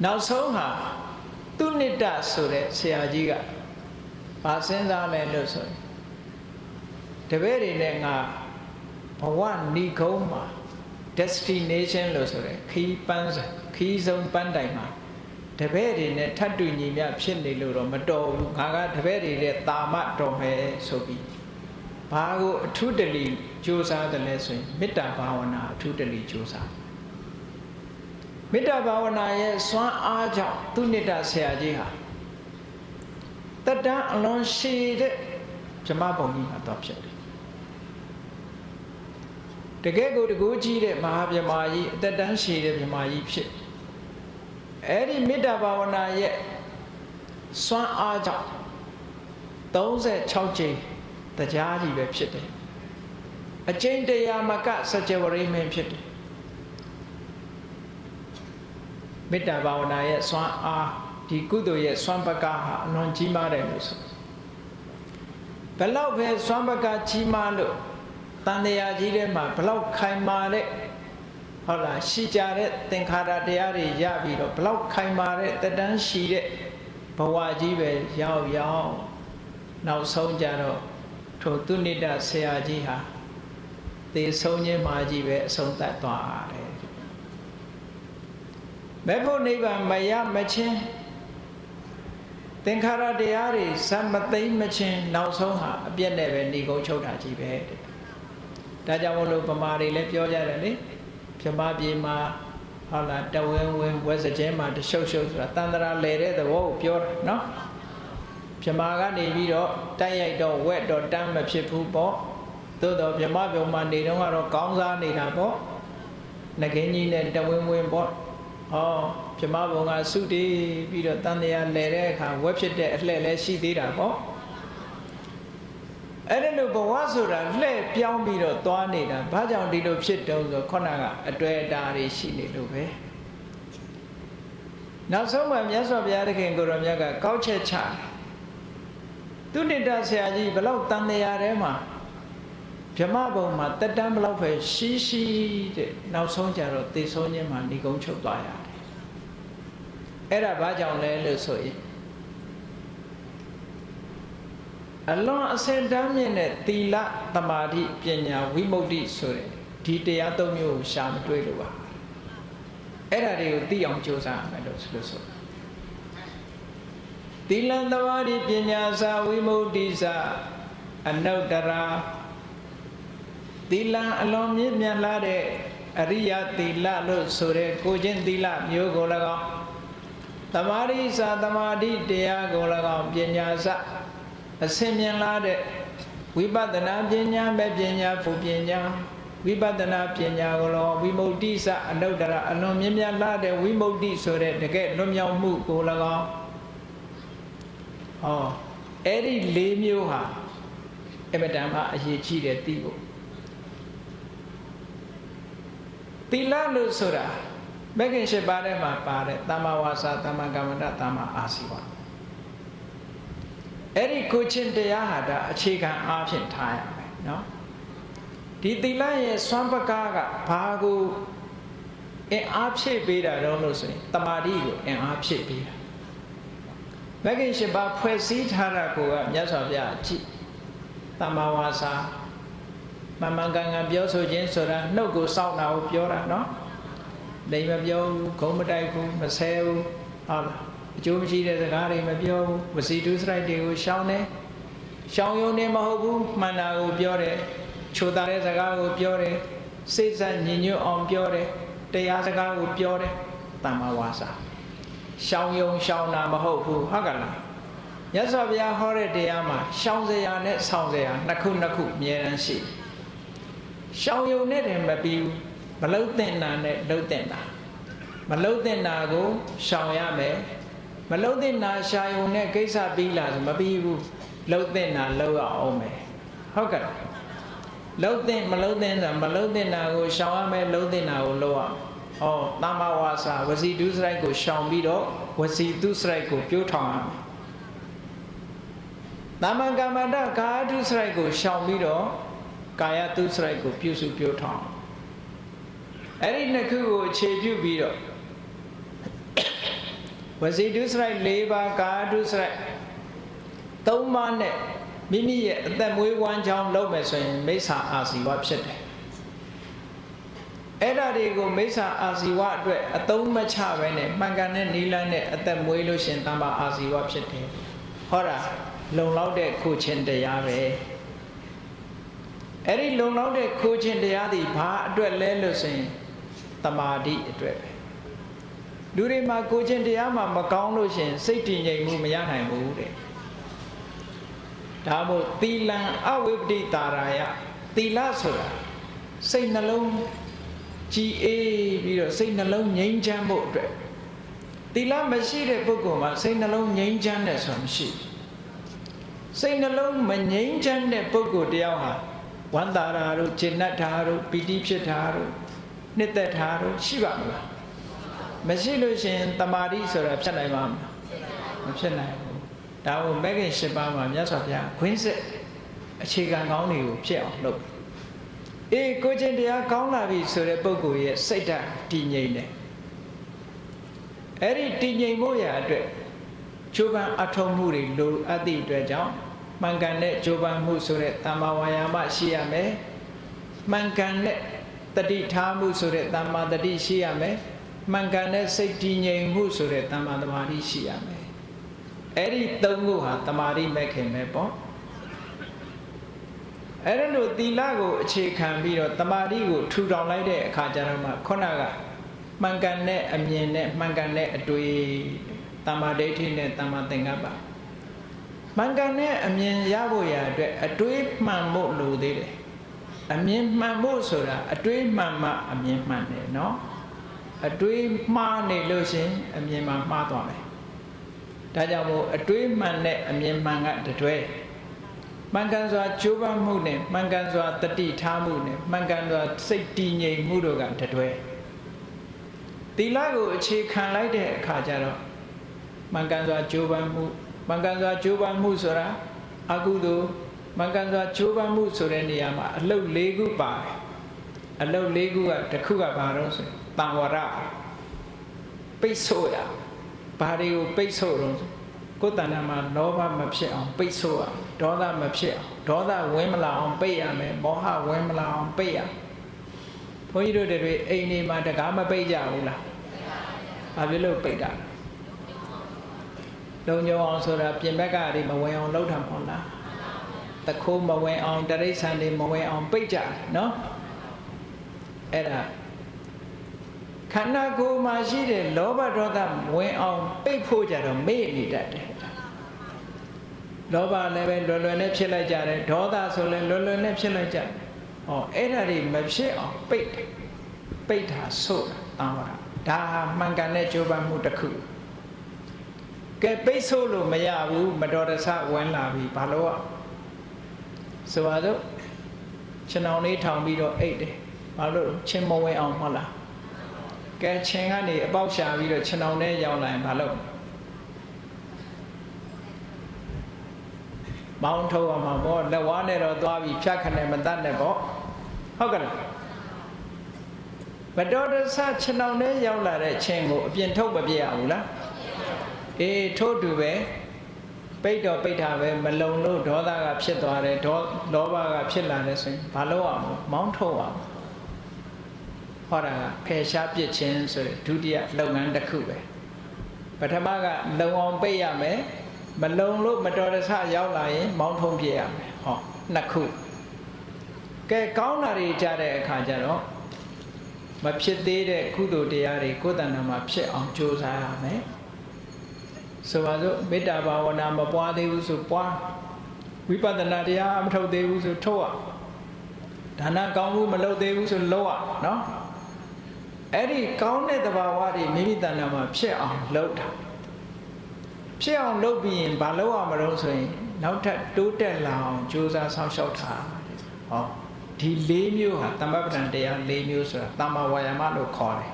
S1: နောက်ဆုံးဟာသူနိတ္တဆိုတဲ့ဆရာကြီးကဘာစဉ်းစားလဲလို့ဆိုရင်တပည့်တွေနဲ့ငါဘဝဏီကုန်းမှာ destination လို့ဆိုတဲ့ခီးဆုံးပန်းတိုင်မှာတပည့်တွေနဲ့ထပ်တူညီမျှဖြစ်နေလို့တော့မတော်ဘူးငါကတပည့်တွေနဲ့တာမတော်မယ်ဆိုပြီးဘာကိုအထူးတလီကြိုးစားတယ်လဲဆိုရင်မေတ္တာဘာဝနာအထူးတလီကြိုးစားမေတ္တာဘာဝနာရဲ့စွမ်းအားကြောင့်သူနိတ္တဆရာကြီးဟာတတန်းအလွန်ရှည်တဲ့ဗြဟ္မဘုံကြီးမှာတော့ဖြစ်တယ်တကယ်ကိုတကူကြီးတဲ့မဟာဗြဟ္မာကြီးအသက်တန်းရှည်တဲ့ဗြဟ္မာကြီးဖြစ်အဲ့ဒီမေတ္တာဘာဝနာရဲ့စွမ်းအားကြောင့်36ကြိမ်တရားကြီးပဲဖြစ်တယ်အကျဉ်းတရားမကစัจ java ရိမင်းဖြစ်တယ်မေတ္တာဘာဝနာရဲ့စွမ်းအားဒီကုသိုလ်ရဲ့စွမ်းပကားဟာအလွန်ကြီးမားတယ်လို့ဆိုဘယ်လောက်ပဲစွမ်းပကားကြီးမားလို့တန်တရားကြီးထဲမှာဘလောက်ခိုင်မာတဲ့ဟုတ်လားရှိကြတဲ့သင်္ခါရတရားတွေရပြီးတော့ဘလောက်ခိုင်မာတဲ့တတန်းရှိတဲ့ဘဝကြီးပဲရောက်နောက်ဆုံးကြတော့ထိုသူနိတ္တဆရာကြီးဟာသေဆုံးခြင်းမှာကြီးပဲအဆုံးသတ်သွားတယ်မဲ့ဖို့နိဗ္ဗာန်မရမချင်းသင်္ခါရတရားတွေဇမသိမ့်မချင်းနောက်ဆုံးဟာအပြည့်နဲ့ပဲဏီကုံချုပ်တာကြီးပဲဒါကြောင့်မလို့ဗမာတွေလည်းပြောကြတယ်လေဗြဟ္မပြည်မှာဟုတ်လားတဝင်းဝင်းဝက်စကျဲမှာတရှုပ်ရှုပ်ဆိုတာတန်တရာလဲတဲ့သဘောကိုပြောတာနော်ဗြဟ္မာကနေပြီးတော့တိုက်ရိုက်တော့ဝက်တော့တန်းမဖြစ်ဘူးပေါ့သို့တော့ဗြဟ္မဘုံမှာနေတော့ကတော့ကောင်းစားနေတာပေါ့ငကင်းကြီးနဲ့တဝင်းဝင်းပေါ့ဗြဟ္မဘုံကစုတည်ပြီးတော့တန်တရားလဲတဲ့အခါဝက်ဖြစ်တဲ့အလှဲ့လည်းရှိသေးတာပေါ့အဲ့ဒါလို့ဘဝဆိုတာလှည့်ပြောင်းပြီးတော့သွားနေတာဘာကြောင့်ဒီလိုဖြစ်တုံးဆိုခုနကအတွေ့အတာတွေရှိနေလို့ပဲနောက်ဆုံးမှမြတ်စွာဘုရားသခင်ကိုရောမြတ်ကကောက်ချက်ချသူနိတ္တဆရာကြီးဘလောက်တန်တရားထဲမှာဗြဟ္မဘုံမှာတက်တန်းဘလောက်ပဲရှိတဲ့နောက်ဆုံးကြတော့သေဆုံးခြင်းမှာဏီကုံချုပ်သွားရတယ်အဲ့ဒါဘာကြောင့်လဲလို့ဆိုရင်အလွန်အစင်တမ်းမြင့်တဲ့သီလသမာဓိပညာဝိမု ക്തി ဆိုတဲ့ဒီတရားသုံးမျိုးကိုရှာမတွေ့လို့ပါအဲ့ဒါတွေကိုသိအောင်ကြိုးစားရမယ်လို့ဆိုသီလသမာဓိပညာစာဝိမု ക്തി စာအနုတ္တရာသီလအလွန်မြင့်မြတ်လာတဲ့အရိယသီလလို့ဆိုတဲ့ကိုချင်းသီလမျိုးကို၎င်းသမာဓိစာသမာဓိတရားကို၎င်းပညာစာအစင်မြင်လာတဲ့ဝိပဿနာပညာမဲ့ပညာဖို့ပညာဝိပဿနာပညာကိုလောဝိမု ക്തി စအနုတ္တရအလွန်မြင့်မြတ်လာတဲ့ဝိမု ക്തി ဆိုတဲ့တကယ်လွတ်မြောက်မှုကို၎င်းအဲ့ဒီ၄မျိုးဟာအမတန်မှအရေးကြီးတယ်သိဖို့သီလလို့ဆိုတာမဂ္ဂင်၈ပါးထဲမှာပါတယ်သမ္မာဝါစာသမ္မာကမ္မန္တသမ္မာအာဇီဝအဲ့ဒီကိုချင်းတရားဟာဒါအခြေခံအားဖြင့်ထားရမယ်နော်ဒီသီလရဲ့စွမ်းပကားကဘာကိုအင်အားဖြည့်ပေးတာတော့လို့ဆိုရင်တမာတိကိုအင်အားဖြည့်ပေးတာမဂ္ဂင်၈ပါးဖွဲ့စည်းထားတာကိုကမြတ်စွာဘုရားကြည့်သမ္မာဝါစာမှန်မှန်ကန်ကန်ပြောဆိုခြင်းဆိုတာနှုတ်ကိုစောင့်တာကိုပြောတာနော်လိမ်မပြောဘူးဂုံမတိုက်ဘူးမဆဲဘူးဟုတ်လားအကျိုးမရှိတဲ့စကားတွေမပြောဘူးဝစီတုစရိုက်တွေကိုရှောင်တယ်ရှောင်ရုံနဲ့မဟုတ်ဘူးမှန်တာကိုပြောတယ်ချိုတာတဲ့စကားကိုပြောတယ်စိတ်ဆက်ညီညွတ်အောင်ပြောတယ်တရားစကားကိုပြောတယ်သမ္မာဝါစာရှောင်ရုံရှောင်တာမဟုတ်ဘူးဟုတ်ကလားမြတ်စွာဘုရားဟောတဲ့တရားမှာရှောင်စရာနဲ့ဆောင်စရာနှစ်ခုအမြဲတမ်းရှိ ရှောင်ယုံနဲ့တယ်မပြီးဘူးမလှုပ်တဲ့နာနဲ့လှုပ်တဲ့နာမလှုပ်တဲ့နာကိုရှောင်ရမယ်မလှုပ်တဲ့နာရှာယုံနဲ့ကိစ္စပြီးလာဆိုမပြီးဘူးလှုပ်တဲ့နာလှုပ်ရအောင်မယ်ဟုတ်ကဲ့လှုပ်တဲ့မလှုပ်တဲ့ဆိုမလှုပ်တဲ့နာကိုရှောင်ရမယ်လှုပ်တဲ့နာကိုလှုပ်ရတမ္မာဝါစာဝစီတုစရိုက်ကိုရှောင်ပြီးတော့ဝစီတုစရိုက်ကိုပြိုးထောင်ရမယ်သမ္မာကမ္မန္တကာယတုစရိုက်ကိုရှောင်ပြီးတော့ကာယတုစရိုက်ကိုပြုစုပြိုးထောင်အဲ့ဒီနှစ်ခုကိုအခြေပြုပြီးတော့ဝစီတုစရိုက်၄ပါးကာယတုစရိုက်၃ပါးနဲ့မိမိရဲ့အသက်မွေးဝမ်းကြောင်းလုပ်မယ်ဆိုရင်မိစ္ဆာအာဇီဝဖြစ်တယ်အဲ့ဒါတွေကိုမိစ္ဆာအာဇီဝအတွက်အသုံးမချပဲနဲ့မှန်ကန်တဲ့နိလန်းနဲ့အသက်မွေးလို့ရှင်တမ္မာအာဇီဝဖြစ်တယ်ဟောတာလုံလောက်တဲ့ခိုးခြင်းတရားပဲအဲ့ဒီလုံလောက်တဲ့ခိုးခြင်းတရားဒီဘာအတွက်လဲလို့ဆိုရင်တမာတိအတွက်ပဲလူတွေမှာကိုခြင်းတရားမှာမကောင်းလို့ရှင်စိတ်တည်ငြိမ်မှုမရနိုင်ဘူးတဲ့ဒါမို့သီလံအဝိပတိတာရာယသီလဆိုတာစိတ်နှလုံးကြည်အေးပြီးတော့စိတ်နှလုံးငြိမ်းချမ်းဖို့အတွက်သီလမရှိတဲ့ပုဂ္ဂိုလ်မှာစိတ်နှလုံးငြိမ်းချမ်းတယ်ဆိုတာမရှိစိတ်နှလုံးမငြိမ်းချမ်းတဲ့ပုဂ္ဂိုလ်တယောက်ဟာဝန္တာရာတို့ဂျေနတ်တာတို့ပီတိဖြစ်တာတို့နှစ်သက်တာတို့ရှိပါမလားမရှိလို့ရှင်တမာတိဆိုတာဖြစ်နိုင်ပါမလားမဖြစ်နိုင်ဘူးဒါကိုမဂ္ဂင်၈ပါးမှာမြတ်စွာဘုရားခွင်းစစ်အခြေခံကောင်းတွေကိုဖြစ်အောင်လုပ်အေးကိုခြင်းတရားကောင်းလာပြီဆိုတဲ့ပုဂ္ဂိုလ်ရဲ့စိတ်ဓာတ်တည်ငြိမ်တယ်အဲ့ဒီတည်ငြိမ်ဖို့ရအတွက်ကြိုးပမ်းအထောက်မှုတွေလိုအပ်သည့်အတွက်ကြောင့်မှန်ကန်တဲ့ကြိုးပမ်းမှုဆိုတဲ့တမ္မာဝါယာမရှိရမယ်မှန်ကန်တဲ့တတိထားမှုဆိုတဲ့တမ္မာတတိရှိရမယ်မှန်ကန်တဲ့စိတ်တည်ငြိမ်မှုဆိုတဲ့တမ္မာသမာဓိရှိရမယ်အဲ့ဒီသုံးခုဟာတမာဓိမဲ့ခင်ပဲပေါ့အဲ့ဒါလို့သီလကိုအခြေခံပြီးတော့တမာဓိကိုထူထောင်လိုက်တဲ့အခါကျတော့မှခုနကမှန်ကန်တဲ့အမြင်နဲ့မှန်ကန်တဲ့အတွေ့တမ္မာဒိဋ္ဌိနဲ့တမ္မာသင်္ကပ္ပမှန်ကန်တဲ့အမြင်ရဖို့ရအတွက်အတွေ့မှန်ဖို့လိုသေးတယ်အမြင်မှန်ဖို့ဆိုတာအတွေ့မှန်မှအမြင်မှန်တယ်နော်အတွေ့မှားနေလို့ရှင်အမြင်မှမှားသွားမယ်ဒါကြောင့်မို့အတွေးမှန်တဲ့အမြင်မှန်ကတွဲမှန်ကန်စွာကြိုးပမ်းမှုနဲ့မှန်ကန်စွာတတိထားမှုနဲ့မှန်ကန်စွာစိတ်တည်ငြိမ်မှုတို့ကတွဲသီလကိုအခြေခံလိုက်တဲ့အခါကျတော့မှန်ကန်စွာကြိုးပမ်းမှုမှန်ကန်စွာကြိုးပမ်းမှုဆိုတာအကုသိုလ်မှန်ကန်စွာကြိုးပမ်းမှုဆိုတဲ့နေရာမှာအလုပ်၄ခုပါတယ်အလုပ်၄ခုကတစ်ခုကဘာလို့ဆိုတံဝရပိတ်ဆို့ရဘာတွေကိုပိတ်ဆို့တော့ကိုယ်တဏ္ဍာမှာလောဘမဖြစ်အောင်ပိတ်ဆို့ရဒေါသမဖြစ်အောင်ဒေါသဝင်မလာအောင်ပိတ်ရမယ်မောဟဝင်မလာအောင်ပိတ်ရဘုန်းကြီးတို့တွေအိမ်နေမှာတကားမပိတ်ကြဘူးလားဘာဖြစ်လို့ပိတ်တာလုံညုံအောင်ဆိုတာပြင်ဘက်ကတွေမဝင်အောင်လုပ်တာမဟုတ်လားတခိုးမဝင်အောင်တရိစ္ဆာန်တွေမဝင်အောင်ပိတ်ကြနော်အဲ့ဒါခန္ဓာကိုယ်မှာရှိတဲ့လောဘဒေါသဝင်အောင်ပိတ်ဖို့ကြတော့မေ့နေတတ်တယ်လောဘလည်းပဲလွယ်လွယ်နဲ့ဖြစ်လိုက်ကြတယ်ဒေါသဆိုလည်းလွယ်လွယ်နဲ့ဖြစ်လိုက်ကြတယ်အဲ့ဒါတွေမဖြစ်အောင်ပိတ်တာဆို့တာဒါဟာမှန်ကန်တဲ့ကြိုးပမ်းမှုတစ်ခုကဲပိတ်ဆို့လို့မရဘူးမတော်တဆဝင်လာပြီဘာလို့ဆိုပါစို့ခြံအောင်လေးထောင်ပြီးတော့အိတ်တယ်ဘာလို့ချင်းမဝင်အောင်ဟုတ်လားကဲချင်းကနေအပေါက်ရှာပြီးတော့ခြံအောင်ထဲရောက်လာရင်ဘာလို့မောင်းထုတ်အောင်မှာပေါ့လက်ဝါးနဲ့တော့သွားပြီးဖြတ်ခနဲ့မတတ်နဲ့ပေါ့ဟုတ်ကဲ့မတော်တဆခြံအောင်ထဲရောက်လာတဲ့ချင်းကိုအပြင်ထုတ်မပြရဘူးလားအေးထို့တူပဲပိတ်တော့ပိတ်တာပဲမလုံလို့ဒေါသကဖြစ်သွားတယ်လောဘကဖြစ်လာတယ်ဆိုရင်ဘာလို့အောင်မောင်းထုတ်အောင်ဟောတာကဖယ်ရှားပြစ်ခြင်းဆိုတဲ့ဒုတိယလုပ်ငန်းတစ်ခုပဲပထမကလုံအောင်ပိတ်ရမယ်မလုံလို့မတော်တဆရောက်လာရင်မောင်းထုံးပြရမယ်ဟောနှစ်ခုကဲကောင်းတာတွေကြားတဲ့အခါကျတော့မဖြစ်သေးတဲ့ကုသိုလ်တရားတွေကိုယ်တဏ္ဍာမှာဖြစ်အောင်ကြိုးစားရမယ်ဆိုပါစို့မေတ္တာဘာဝနာမပွားသေးဘူးဆိုပွားဝိပဿနာတရားမထုတ်သေးဘူးဆိုထုတ်ရ ဒါနကောင်းမှုမလုပ်သေးဘူးဆိုလို့ရနော်အဲ့ဒီကောင်းတဲ့သဘာဝတွေမိမိတဏ္ဍာမှာဖြစ်အောင်လုပ်တာဖြစ်အောင်လုပ်ပြီးရင်ဘာလုပ်ရမလို့ဆိုရင်နောက်ထပ်တိုးတက်လာအောင်ကြိုးစားဆောင်ရှောက်တာဟောဒီ၄မျိုးဟာသမ္ပပဒံတရား၄မျိုးဆိုတာသမ္မာဝါယာမလို့ခေါ်တယ်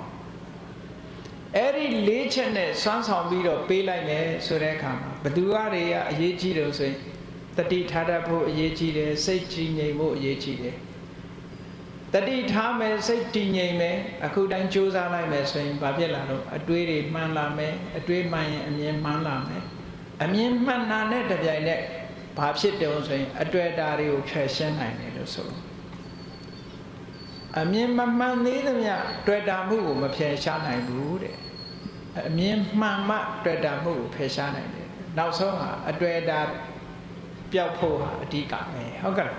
S1: အဲ့ဒီ၄ချက်နဲ့စွမ်းဆောင်ပြီးတော့ပေးလိုက်မယ်ဆိုတဲ့အခါမှာဘသူတွေကအရေးကြီးတယ်ဆိုရင်တတိထားတတ်ဖို့အရေးကြီးတယ်စိတ်ကြည်ငြိမ်ဖို့အရေးကြီးတယ်တတိထားမယ်စိတ်တည်ငြိမ်မယ်အခုတိုင်းကြိုးစားလိုက်မယ်ဆိုရင်ဘာဖြစ်လာတော့အတွေးတွေမှန်လာမယ်အတွေးမှန်ရင်အမြင်မှန်လာမယ်အမြင်မှန်တာနဲ့တပြိုင်နက်ဘာဖြစ်တယ်ဆိုရင်အတွေ့အတာတွေကိုဖျက်ရှင်းနိုင်တယ်လို့ဆိုအမြင်မမှန်သေးသမျှတွေ့တာမှုကိုမဖျက်ရှားနိုင်ဘူးတဲ့အမြင်မှန်မှတွေ့တာမှုကိုဖျက်ရှားနိုင်တယ်နောက်ဆုံးဟာအတွေ့အတာပျောက်ဖို့ဟာအဓိကပဲဟုတ်ကဲ့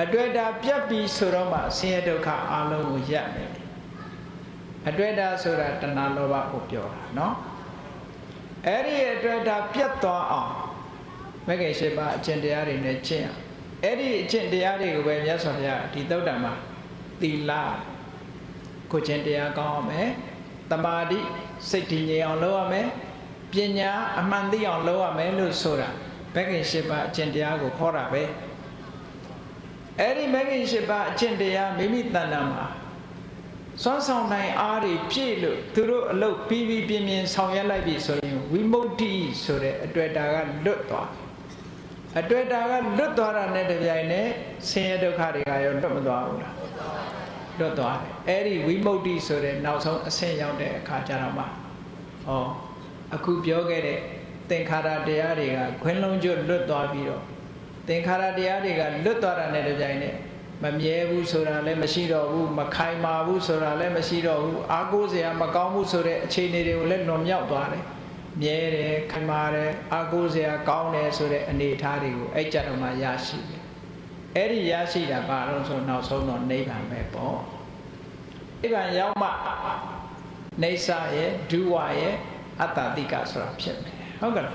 S1: အတွေ့အတာပြတ်ပြီဆိုတော့မှဆင်းရဲဒုက္ခအလုံးကိုရပ်မယ်အတွေ့အတာဆိုတာတဏှာလောဘကိုပြောတာနော်အဲ့ဒီအတွေ့အတာပြတ်သွားအောင်မဂ္ဂင်၈ပါးအကျင့်တရားတွေနဲ့ကျင့်အောင်အဲ့ဒီအကျင့်တရားတွေကိုပဲမြတ်စွာဘုရားဒီသုတ္တံမှာသီလကိုကျင့်တရားကောင်းအောင်မယ်တမာတိစိတ်တည်ငြိမ်အောင်လုပ်ရမယ်ပညာအမှန်သိအောင်လုပ်ရမယ်လို့ဆိုတာမဂ္ဂင်၈ပါးအကျင့်တရားကိုခေါ်တာပဲအဲ့ဒီမဂ္ဂင်၈ပါးအကျင့်တရားမိမိတဏ္ဍာမှာစွမ်းဆောင်နိုင်အားတွေပြည့်လို့သူတို့အလုပ်ပြီးပြီးပြင်းပြင်းဆောင်ရွက်လိုက်ပြီဆိုရင်ဝိမု ക്തി ဆိုတဲ့အတွေ့အတာကလွတ်သွားအတွေ့အတာကလွတ်သွားတာနဲ့တပြိုင်နက်ဆင်းရဲဒုက္ခတွေကရောလွတ်မသွားဘူးလားလွတ်သွားတယ်အဲ့ဒီဝိမု ക്തി ဆိုတဲ့နောက်ဆုံးအဆင့်ရောက်တဲ့အခါကျတော့မှဟောအခုပြောခဲ့တဲ့သင်္ခါရတရားတွေကခွင်းလုံးကျွတ်လွတ်သွားပြီးတော့သင်္ခါရတရားတွေကလွတ်သွားတာနဲ့တပြိုင်နက်မမြဲဘူးဆိုတာလည်းမရှိတော့ဘူးမခိုင်မာဘူးဆိုတာလည်းမရှိတော့ဘူးအားကိုးစရာမကောင်းဘူးဆိုတဲ့အခြေအနေတွေကိုလည်းလွန်မြောက်သွားတယ်မြဲတယ်ခိုင်မာတယ်အားကိုးစရာကောင်းတယ်ဆိုတဲ့အနေအထားတွေကိုအဲ့ကြတော့မှရရှိတယ်အဲ့ဒီရရှိတာဘာလို့ဆိုနောက်ဆုံးတော့နိဗ္ဗာန်ပဲပေါ့နိဗ္ဗာန်ရောက်မှနေဆာရဲ့ဒုဝရဲ့အတ္တတိကဆိုတာဖြစ်မယ်ဟုတ်ကဲ့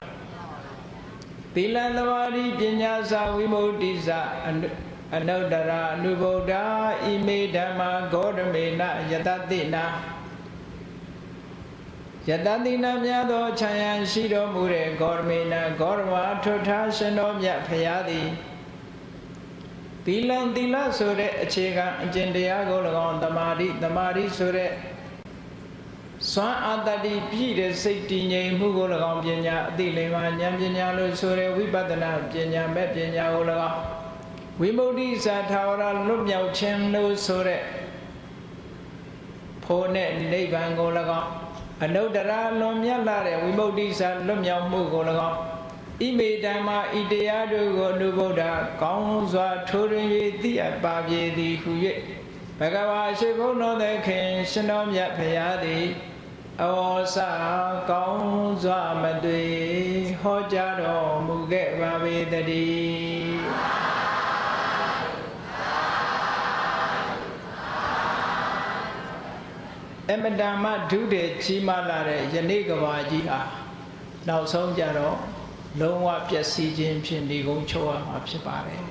S1: သီလသမာဓိပညာစာဝိမု ക്തി စာအနုတ္တရာအနုဗုဒ္ဓဣမေဓမ္မာဂေါတမေနယတတိနာယတတိနာများသောခြံရန်ရှိတော်မူတဲ့ဂေါတမေနဂေါတမထွတ်ထားရှင်တော်မြတ်ဖရာသည်သီလဆိုတဲ့အခြေခံအကျင့်တရားကို၎င်းသမာဓိဆိုတဲ့စွမ်းအာတ္တိပြည့်တဲ့စိတ်တည်ငြိမ်မှုကို၎င်းပညာအသိလိမ္မာဉာဏ်ပညာလို့ဆိုတဲ့ဝိပဿနာပညာမဲ့ပညာကို၎င်းဝိမု ക്തി စာထာဝရလွတ်မြောက်ခြင်းလို့ဆိုတဲ့ဖို့နဲ့နိဗ္ဗာန်ကို၎င်းအနုတ္တရာလွန်မြတ်လာတဲ့ဝိမု ക്തി စာလွတ်မြောက်မှုကို၎င်းဣမေဓမ္မာဤတရားတို့ကိုအနုဗုဒ္ဓကောင်းစွာထိုးထွင်း၍သိအပ်ပါပြီသည်ဟု၍ဘဂဝါရှိဘုန်းတော်သခင်ရှင်တော်မြတ်ဖရာသည်အဝေါစာကောင်းစွာမသွေဟောကြားတော်မူခဲ့ပါပေတည်းအမတမဒုတဲ့ကြီးမားလာတဲ့ယနေ့ကဘာကြီးဟာနောက်ဆုံးကြတော့လုံးဝပျက်စီးခြင်းဖြင့်ဒီကုန်းချုပ်ရမှာဖြစ်ပါတယ်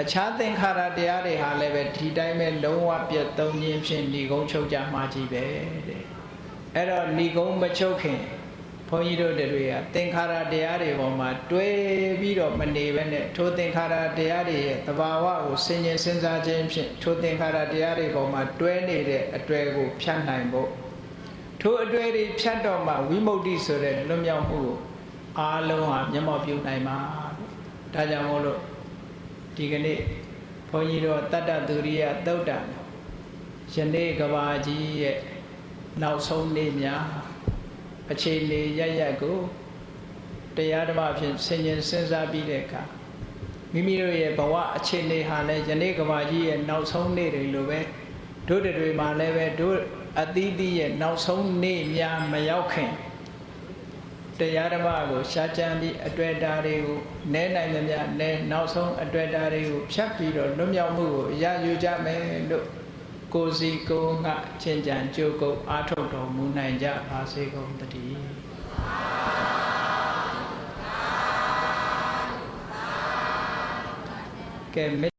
S1: အခြားသင်္ခါရတရားတွေဟာလည်းပဲဒီတိုင်းပဲလုံးဝပြတ်သုံးခြင်းဖြင့်ဒီကုန်းချုပ်ကြမှာကြီးပဲတဲ့အဲ့တော့ဒီကုန်းမချုပ်ခင်ဘုန်းကြီးတို့တွေကသင်္ခါရတရားတွေပေါ်မှာတွဲပြီးတော့မနေဘဲနဲ့ထိုသင်္ခါရတရားတွေရဲ့သဘာဝကိုစဉ်းကျင်စဉ်းစားခြင်းဖြင့်ထိုသင်္ခါရတရားတွေပေါ်မှာတွဲနေတဲ့အတွေ့ကိုဖြတ်နိုင်ဖို့ထိုအတွေ့တွေဖြတ်တော့မှဝိမု ക്തി ဆိုတဲ့လွတ်မြောက်မှုကိုအားလုံးဟာမျက်မှောက်ပြုနိုင်မှာဒါကြောင့်မို့လို့ဒီကနေ့ဘုန်းကြီးတို့တတ္တသူရိယသုတ်တံယနေ့ကဘာကြီးရဲ့နောက်ဆုံးနေ့များအခြေအနေရကိုတရားဓမ္မဖြင့်ဆင်ញင်စဉ်းစားပြီးတဲ့အခါမိမိတို့ရဲ့ဘဝအခြေအနေဟာလည်းယနေ့ကဘာကြီးရဲ့နောက်ဆုံးနေ့တွေလိုပဲတို့တွေမှာလည်းပဲတို့အသီးသီးရဲ့နောက်ဆုံးနေ့များမရောက်ခင်တရားဓမ္မကိုရှားကြံပြီးအတွေ့အတာတွေကိုနဲနိုင်သမျှနဲနောက်ဆုံးအတွေ့အတာတွေကိုဖြတ်ပြီးတော့လွတ်မြောက်မှုကိုရယူကြမယ်လို့ကိုစီကိုငှချင်းကြံကြိုးကုပ်အားထုတ်တော်မူနိုင်ကြပါစေကုန်သတည်းကဲ